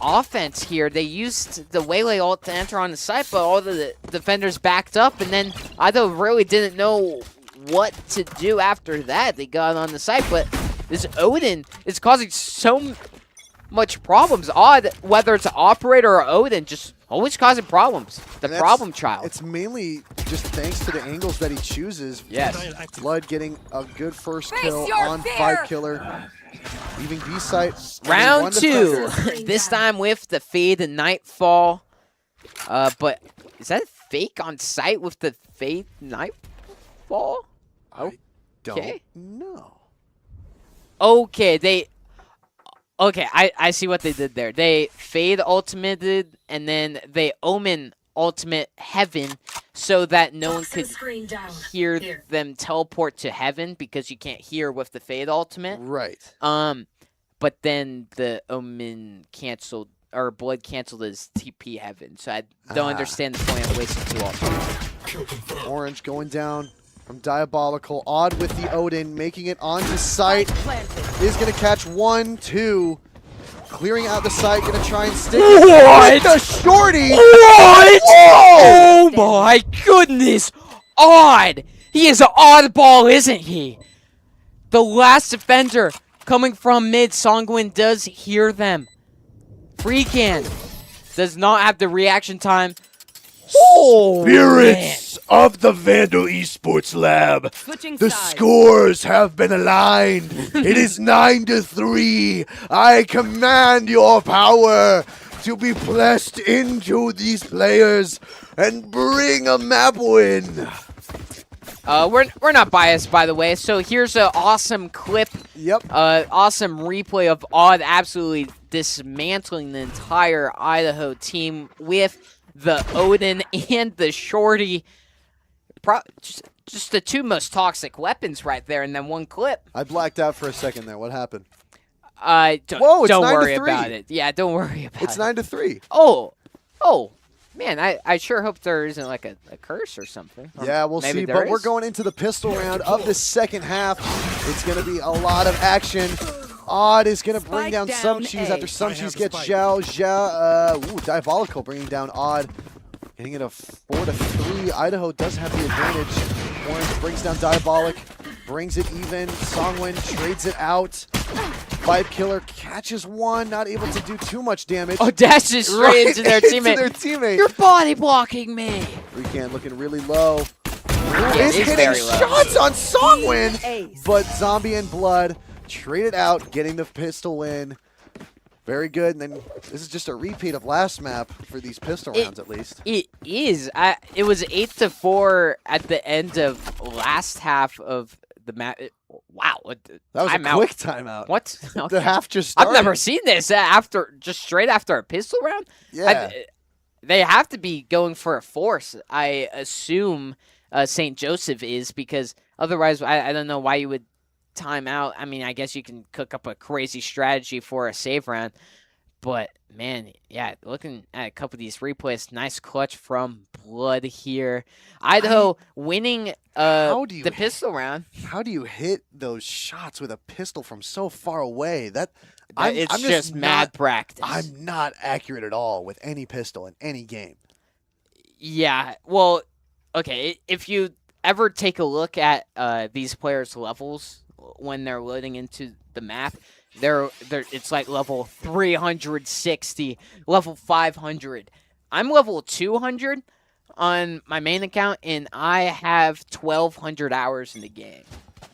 offense here. They used the Waylay ult to enter on the site, but all the defenders backed up, and then Idaho really didn't know what to do after that. They got on the site, but this Odin is causing so much problems. Odd, whether it's an operator or Odin, just always causing problems. The problem child. It's mainly just thanks to the angles that he chooses. Yes. Blood getting a good first Face kill your on fear. Fight Killer. Leaving B site. Round One 2. defender. This time with the Fade and Nightfall. But is that fake on site with the Fade Nightfall? I don't Okay. know. Okay, I see what they did there. They Fade ultimated, and then they Omen ultimate Heaven so that no one could Screen down. hear Here. them teleport to Heaven, because you can't hear with the Fade ultimate. Right. But then the Omen canceled, or Blood canceled his TP Heaven, so I don't understand the point of wasting 2 ultimates. Orange going down from Diabolical. Odd with the Odin, making it onto site. Planted. Is going to catch 1, 2. Clearing out the site, going to try and stick What? it. With the shorty. What? Whoa! Oh my goodness! Odd! He is an oddball, isn't he? The last defender coming from mid. Songwon does hear them. Freakin. does not have the reaction time. Oh, Spirits of the Vandal Esports Lab. Switching The sides. scores have been aligned. It is 9-3. I command your power to be pressed into these players and bring a map win. We're not biased, by the way. So here's an awesome clip. Yep. Awesome replay of Odd absolutely dismantling the entire Idaho team with the Odin and the Shorty. Just the two most toxic weapons right there in that one clip. I blacked out for a second there. What happened? Don't, Whoa, it's don't 9-3. worry about it. Yeah, don't worry about It's it. 9-3. Oh, man, I sure hope there isn't like a curse or something. Or Yeah, we'll maybe see. there But we're is. going into the pistol round of the second half. It's going to be a lot of action. Odd is going to bring Spike down down some cheese A. after some I cheese have the gets spike. Zhao. Diabolical bringing down Odd. Getting it a 4-3. Idaho does have the advantage. Orange brings down Diabolic. Brings it even. Songwin trades it out. Vibe Killer catches one. Not able to do too much damage. Oh, dashes straight Right into their teammate. You're body blocking me. Weekend looking really low. Yeah, Is it's hitting very low. shots on Songwin, Ace. but Zombie and Blood traded out, getting the pistol win. Very good. And then this is just a repeat of last map for these pistol rounds, at least. It is. It was 8-4 at the end of last half of the map. Wow. That was timeout. a quick timeout. What? The Okay. half just started. I've never seen this just straight after a pistol round. Yeah. They have to be going for a force. I assume St. Joseph is, because otherwise I don't know why you would time out. I mean, I guess you can cook up a crazy strategy for a save round. But, man, yeah, looking at a couple of these replays, nice clutch from Blood here. Idaho winning How do you the pistol round. How do you hit those shots with a pistol from so far away? It's just mad practice. I'm not accurate at all with any pistol in any game. Yeah, well, okay, if you ever take a look at these players' levels when they're loading into the map, it's like level 360, level 500. I'm level 200 on my main account, and I have 1,200 hours in the game.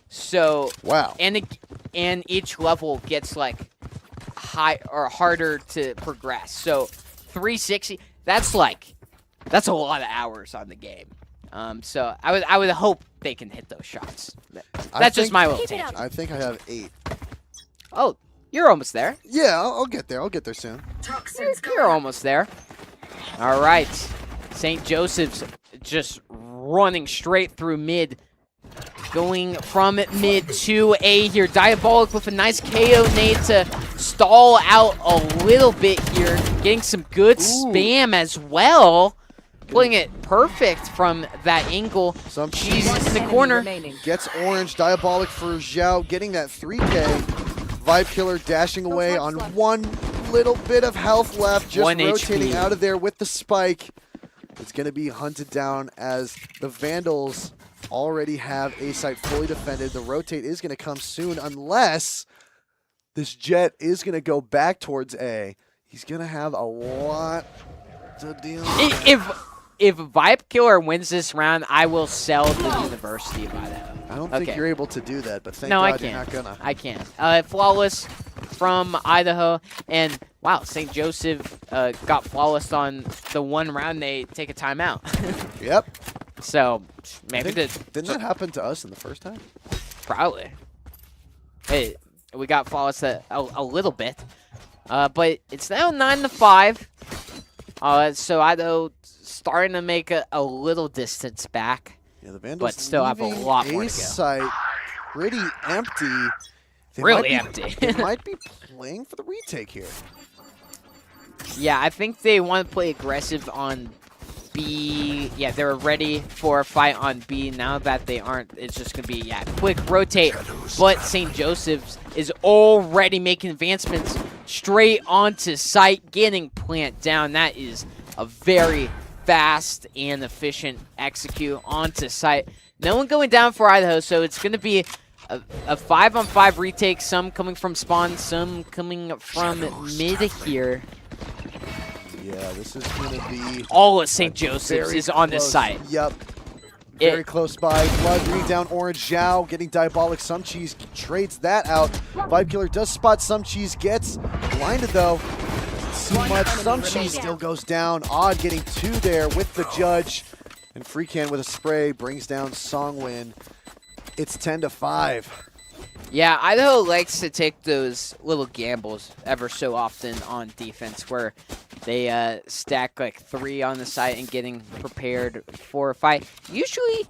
So, Wow. and each level gets like high or harder to progress. So, 360. That's a lot of hours on the game. So I would hope they can hit those shots. That's just my little tangent. I think I have 8. Oh, you're almost there. Yeah, I'll get there. I'll get there soon. Toxins You're almost there. All right. St. Joseph's just running straight through mid. Going from mid to A here. Diabolic with a nice KO nade to stall out a little bit here. Getting some good spam as well. Playing it perfect from that angle. Some She's cheese in the corner. gets orange. Diabolic for Zhao, getting that 3K. Vibe Killer dashing away on one little bit of health left. Just 1 rotating HP. out of there with the spike. It's going to be hunted down as the Vandals already have A site fully defended. The rotate is going to come soon unless this Jet is going to go back towards A. He's going to have a lot to deal with. If Vibe Killer wins this round, I will sell the University of Idaho. I don't think Okay. you're able to do that, but thank No, I God you're can't. not gonna. I can't. Flawless from Idaho. And, wow, St. Joseph got flawless on the one round they take a timeout. Yep. So, maybe Didn't that happen to us in the first time? probably. Hey, we got flawless a little bit. But it's now 9-5. So Idaho starting to make a little distance back. Yeah, the Vandals But still have a leaving lot more to A go. site pretty empty. They Really might be- empty. They might be playing for the retake here. Yeah, I think they want to play aggressive on B. Yeah, they're ready for a fight on B. Now that they aren't, it's just going to be, quick rotate. But St. Joseph's is already making advancements straight onto site, getting plant down. That is a very fast and efficient execute onto site. No one going down for Idaho, so it's going to be a 5-on-5 retake. Some coming from spawn, some coming from mid here. Yeah, this is going to be All of St. Joseph's very is on this close. site. Yep. Very close by. Blood bringing down Orange. Zhao getting Diabolic. Some Cheese trades that out. Vibe Killer does spot Some Cheese. Gets blinded though. Doesn't see much. Some Cheese still goes down. Odd getting 2 there with the judge. And Freecan with a spray brings down Songwin. It's 10-5. Yeah, Idaho likes to take those little gambles ever so often on defense where they stack like 3 on the site and getting prepared for a fight. Usually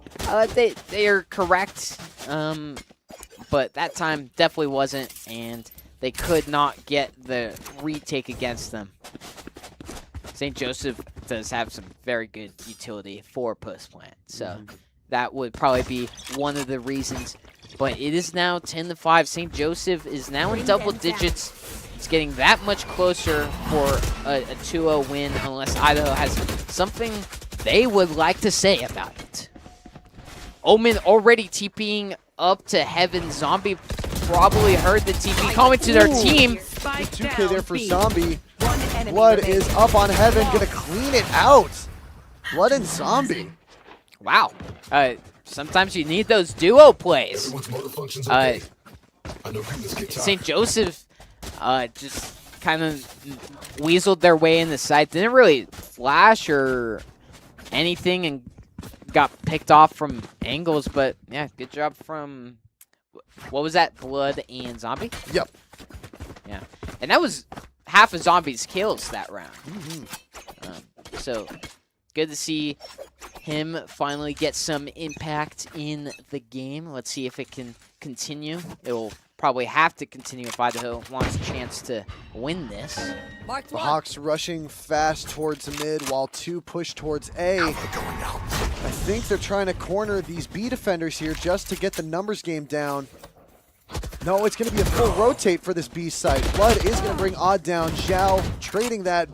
they are correct, but that time definitely wasn't, and they could not get the retake against them. St. Joseph does have some very good utility for post plant, so that would probably be one of the reasons. But it is now 10-5. St. Joseph is now in double digits. It's getting that much closer for a 2-0 win unless Idaho has something they would like to say about it. Omen already TPing up to heaven. Zombie probably heard the TP coming to their team. 2K there for Zombie. Blood is up on heaven, gonna clean it out. Blood and Zombie. Wow. Sometimes you need those duo plays. St. Joseph just kind of weaseled their way in the site. Didn't really flash or anything and got picked off from angles. But, yeah, good job from, what was that, Blood and Zombie? Yep. Yeah. And that was half of Zombie's kills that round. So, good to see him finally get some impact in the game. Let's see if it can continue. It will probably have to continue if Idaho wants a chance to win this. The Hawks rushing fast towards the mid while 2 push towards A. I think they're trying to corner these B defenders here just to get the numbers game down. No, it's going to be a full rotate for this B site. Blood is going to bring Odd down. Zhao trading that.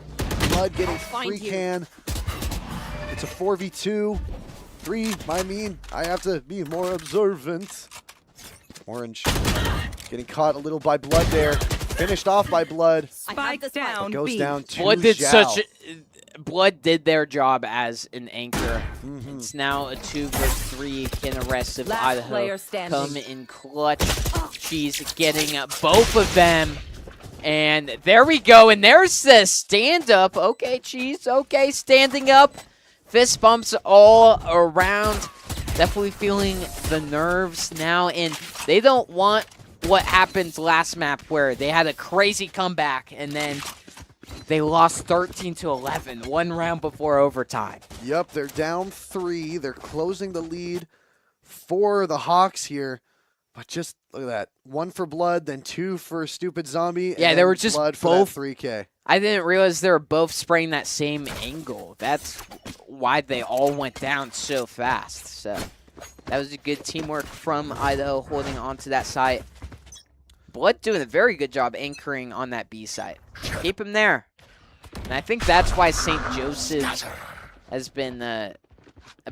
Blood getting free can. It's a 4v2. 3, I mean, I have to be more observant. Orange getting caught a little by Blood there. Finished off by Blood. Spike down. Goes down to Blood did Zhao. Blood did their job as an anchor. It's now a 2-3. Can the rest of Last Idaho player standing. come in clutch? She's getting both of them. And there we go. And there's the stand-up. Okay, Cheese. Okay, standing up. Fist bumps all around. Definitely feeling the nerves now. And they don't want what happened last map where they had a crazy comeback and then they lost 13-11 one round before overtime. Yep, they're down 3. They're closing the lead for the Hawks here. But just look at that. 1 for Blood, then 2 for Stupid Zombie. And Yeah, they were just Blood for both. that 3K. I didn't realize they were both spraying that same angle. That's why they all went down so fast. So that was a good teamwork from Idaho holding on to that site. Blood doing a very good job anchoring on that B site. Keep him there. And I think that's why St. Joseph's has been a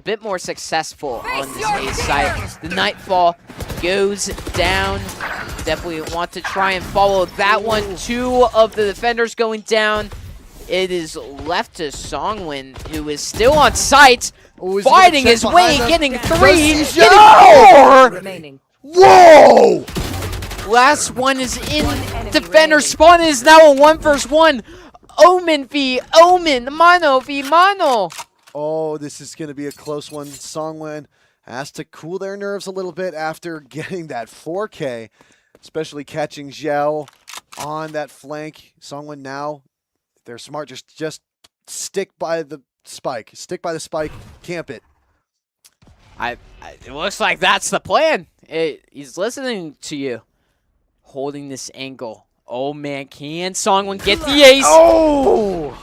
bit more successful on this A site. The Nightfall goes down. Definitely want to try and follow that one. 2 of the defenders going down. It is left to Songwin, who is still on site, Oh, is he fighting gonna his check way, behind getting them? 3, Does he getting go? 4. Remaining. Whoa! Last one is in. enemy Defender remaining. spawn is now a 1v1. Omen v Omen. Mano v Mano. Oh, this is going to be a close one. Songwin has to cool their nerves a little bit after getting that 4K, especially catching Zhao on that flank. Songwin now, they're smart. Just stick by the spike. Stick by the spike. Camp it. It looks like that's the plan. He's listening to you. Holding this angle. Oh man, can Songwin get the ace? Oh!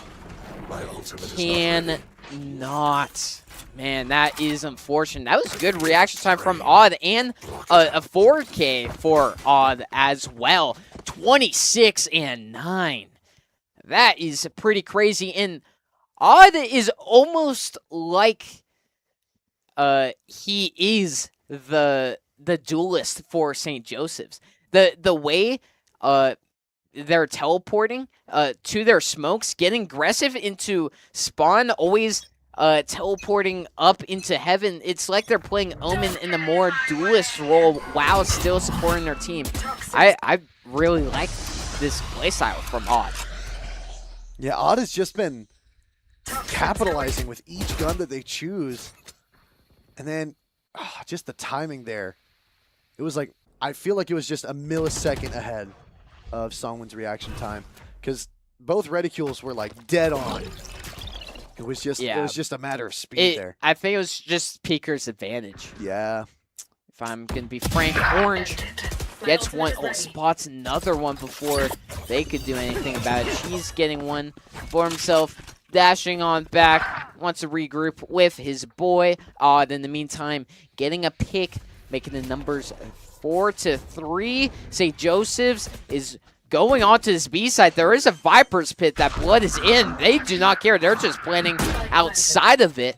Can not. Man, that is unfortunate. That was good reaction time from Odd and a 4K for Odd as well. 26-9. That is pretty crazy. And Odd is almost like he is the duelist for St. Joseph's. The way they're teleporting to their smokes, getting aggressive into spawn, always teleporting up into heaven. It's like they're playing Omen in the more duelist role while still supporting their team. I really like this playstyle from Odd. Yeah, Odd has just been capitalizing with each gun that they choose. And then just the timing there. It was like, I feel like it was just a millisecond ahead of Songwon's reaction time, because both reticules were like dead on. It was just a matter of speed there. I think it was just Peeker's advantage. Yeah. If I'm gonna be frank, Orange gets one, spots another one before they could do anything about it. She's getting one for himself, dashing on back, wants to regroup with his boy. Odd in the meantime, getting a pick, making the numbers 4-3. St. Joseph's is going on to this B side. There is a Viper's Pit that Blood is in. They do not care. They're just planning outside of it.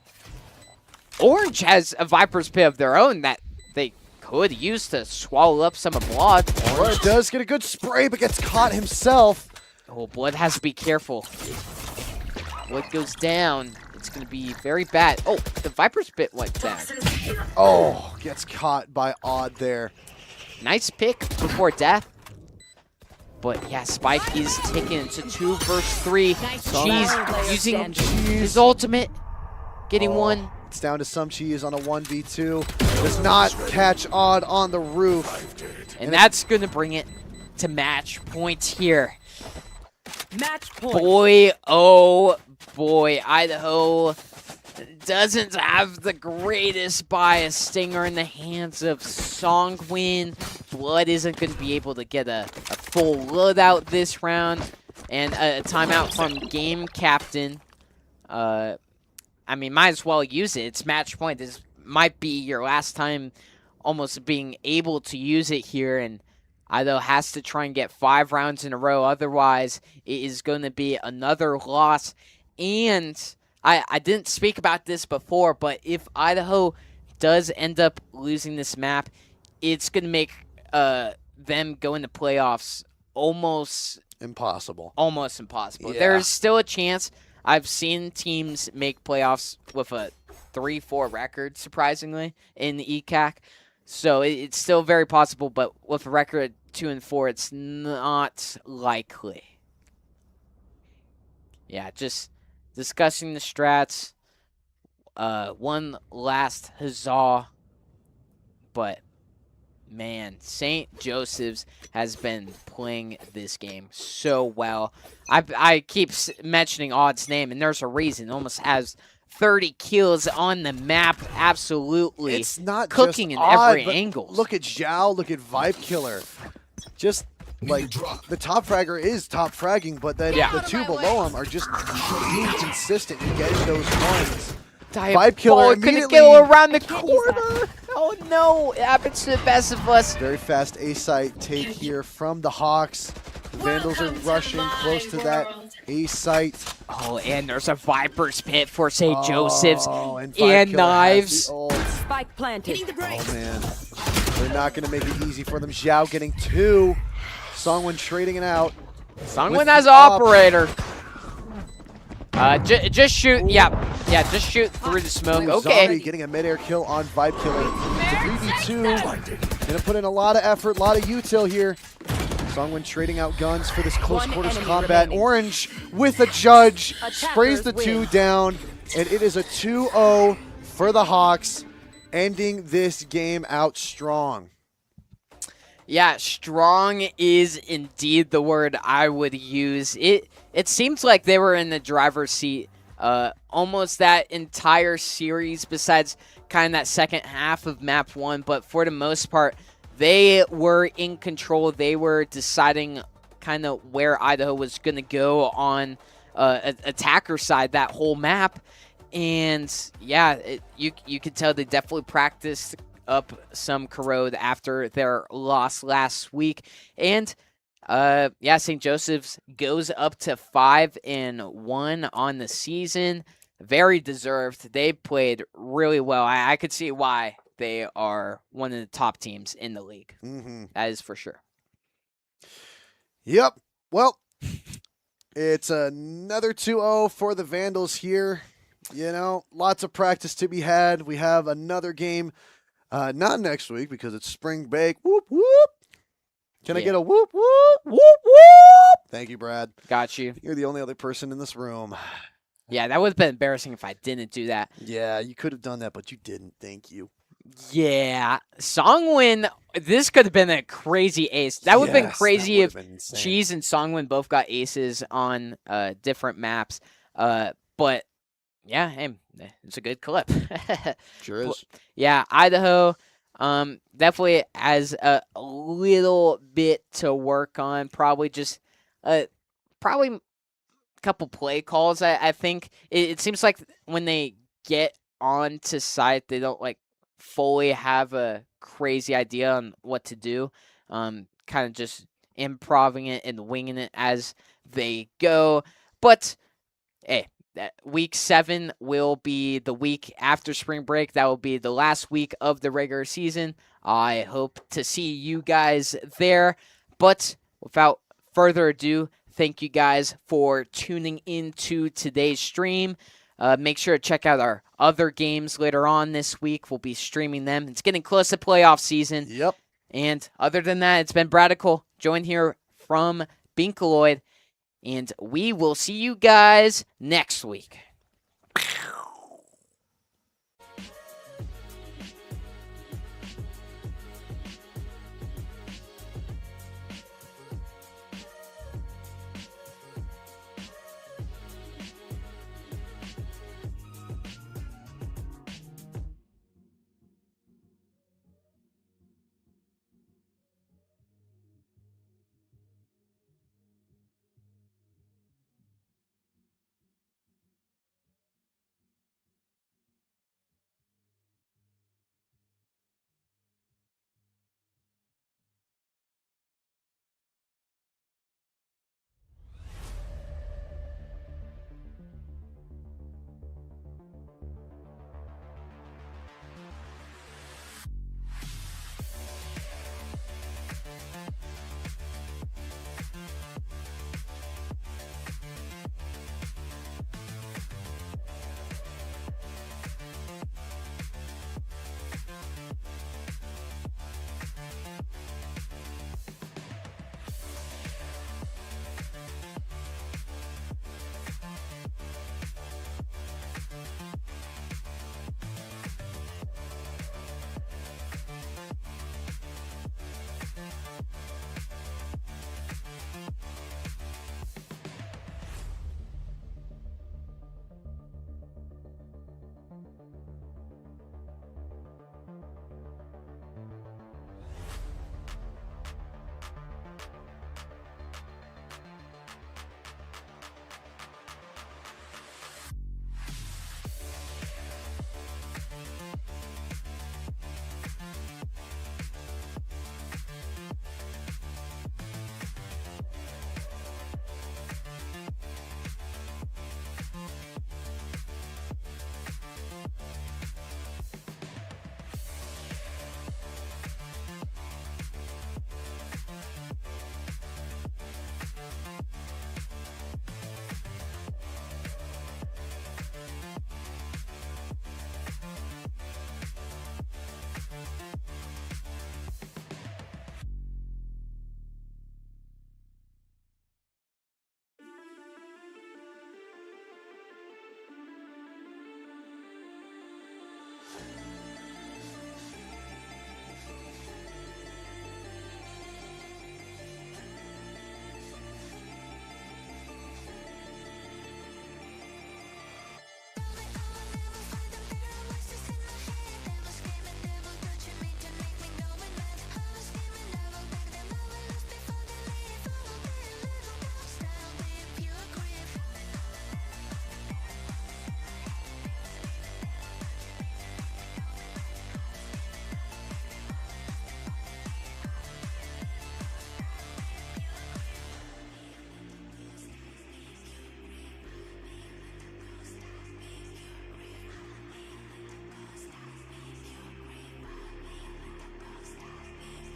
Orange has a Viper's Pit of their own that they could use to swallow up some of Blood. Blood does get a good spray, but gets caught himself. Oh, Blood has to be careful. Blood goes down. It's going to be very bad. Oh, the Viper's Pit went down. Oh, gets caught by Odd there. Nice pick before death. But yeah, Spike is taking it to 2 versus 3. Cheese using his ultimate. Getting one. It's down to some Cheese on a 1v2. Does not catch Odd on the roof. And that's going to bring it to match point here. Match point. Boy, oh boy, Idaho doesn't have the greatest bias. Stinger in the hands of Songwon. Blood isn't going to be able to get a full loadout this round. And a timeout from game captain. I mean, might as well use it. It's match point. This might be your last time almost being able to use it here. And Idaho has to try and get 5 rounds in a row. Otherwise, it is going to be another loss. And I didn't speak about this before, but if Idaho does end up losing this map, it's going to make them go into playoffs almost impossible. Almost impossible. Yeah. There's still a chance. I've seen teams make playoffs with a 3-4 record, surprisingly, in the ECAC. So it's still very possible, but with a record of 2-4, it's not likely. Yeah, just discussing the strats. One last huzzah. But, man, St. Joseph's has been playing this game so well. I keep mentioning Odd's name, and there's a reason. It almost has 30 kills on the map. Absolutely. It's not cooking just in Odd, every but angle. Look at Zhao, look at Vibe Killer. Just like the top fragger is top fragging, but then the 2 below him are just being consistent in getting those ones. Vibe Killer couldn't go around the corner. Oh no, it happens to the best of us. Very fast A-site take here from the Hawks. The Vandals are rushing close to that A-site. Oh, and there's a Viper's Pit for St. Joseph's. And Knives. Spike planted. Oh man, they're not going to make it easy for them. Zhao getting 2. Songwon trading it out. Songwon as operator. Just shoot. Yeah, just shoot through the smoke. Okay. Zombie getting a mid-air kill on Vibe Killer. It's a 3v2. Gonna put in a lot of effort, a lot of util here. Songwon trading out guns for this close quarters combat. Remaining. Orange with a judge. Attackers Sprays the 2 win. down. And it is a 2-0 for the Hawks, ending this game out strong. Yeah, strong is indeed the word I would use. It seems like they were in the driver's seat almost that entire series, besides kind of that second half of map 1. But for the most part, they were in control. They were deciding kind of where Idaho was going to go on attacker side that whole map. And yeah, you could tell they definitely practiced up some corrode after their loss last week. And yeah, St. Joseph's goes up to 5-1 on the season. Very deserved. They played really well. I could see why they are one of the top teams in the league. That is for sure. Yep. Well, it's another 2-0 for the Vandals here. You know, lots of practice to be had. We have another game, not next week because it's spring break. Whoop, whoop. Can I Yeah. get a whoop, whoop? Whoop whoop. Thank you, Brad. Got you. You're the only other person in this room. Yeah, that would have been embarrassing if I didn't do that. Yeah, you could have done that, but you didn't. Thank you. Yeah, Songwin. This could have been a crazy ace. That would have been Yes, crazy that if would have been insane. Cheese and Songwin both got aces on different maps. But yeah, hey, it's a good clip. Sure is. Yeah, Idaho definitely has a little bit to work on. Probably just probably a couple play calls. I think it seems like when they get onto site, they don't like fully have a crazy idea on what to do. Kind of just improving it and winging it as they go. But hey, week 7 will be the week after spring break. That will be the last week of the regular season. I hope to see you guys there. But without further ado, thank you guys for tuning into today's stream. Make sure to check out our other games later on this week. We'll be streaming them. It's getting close to playoff season. Yep. And other than that, it's been Bradical, joined here from Binkaloid. And we will see you guys next week.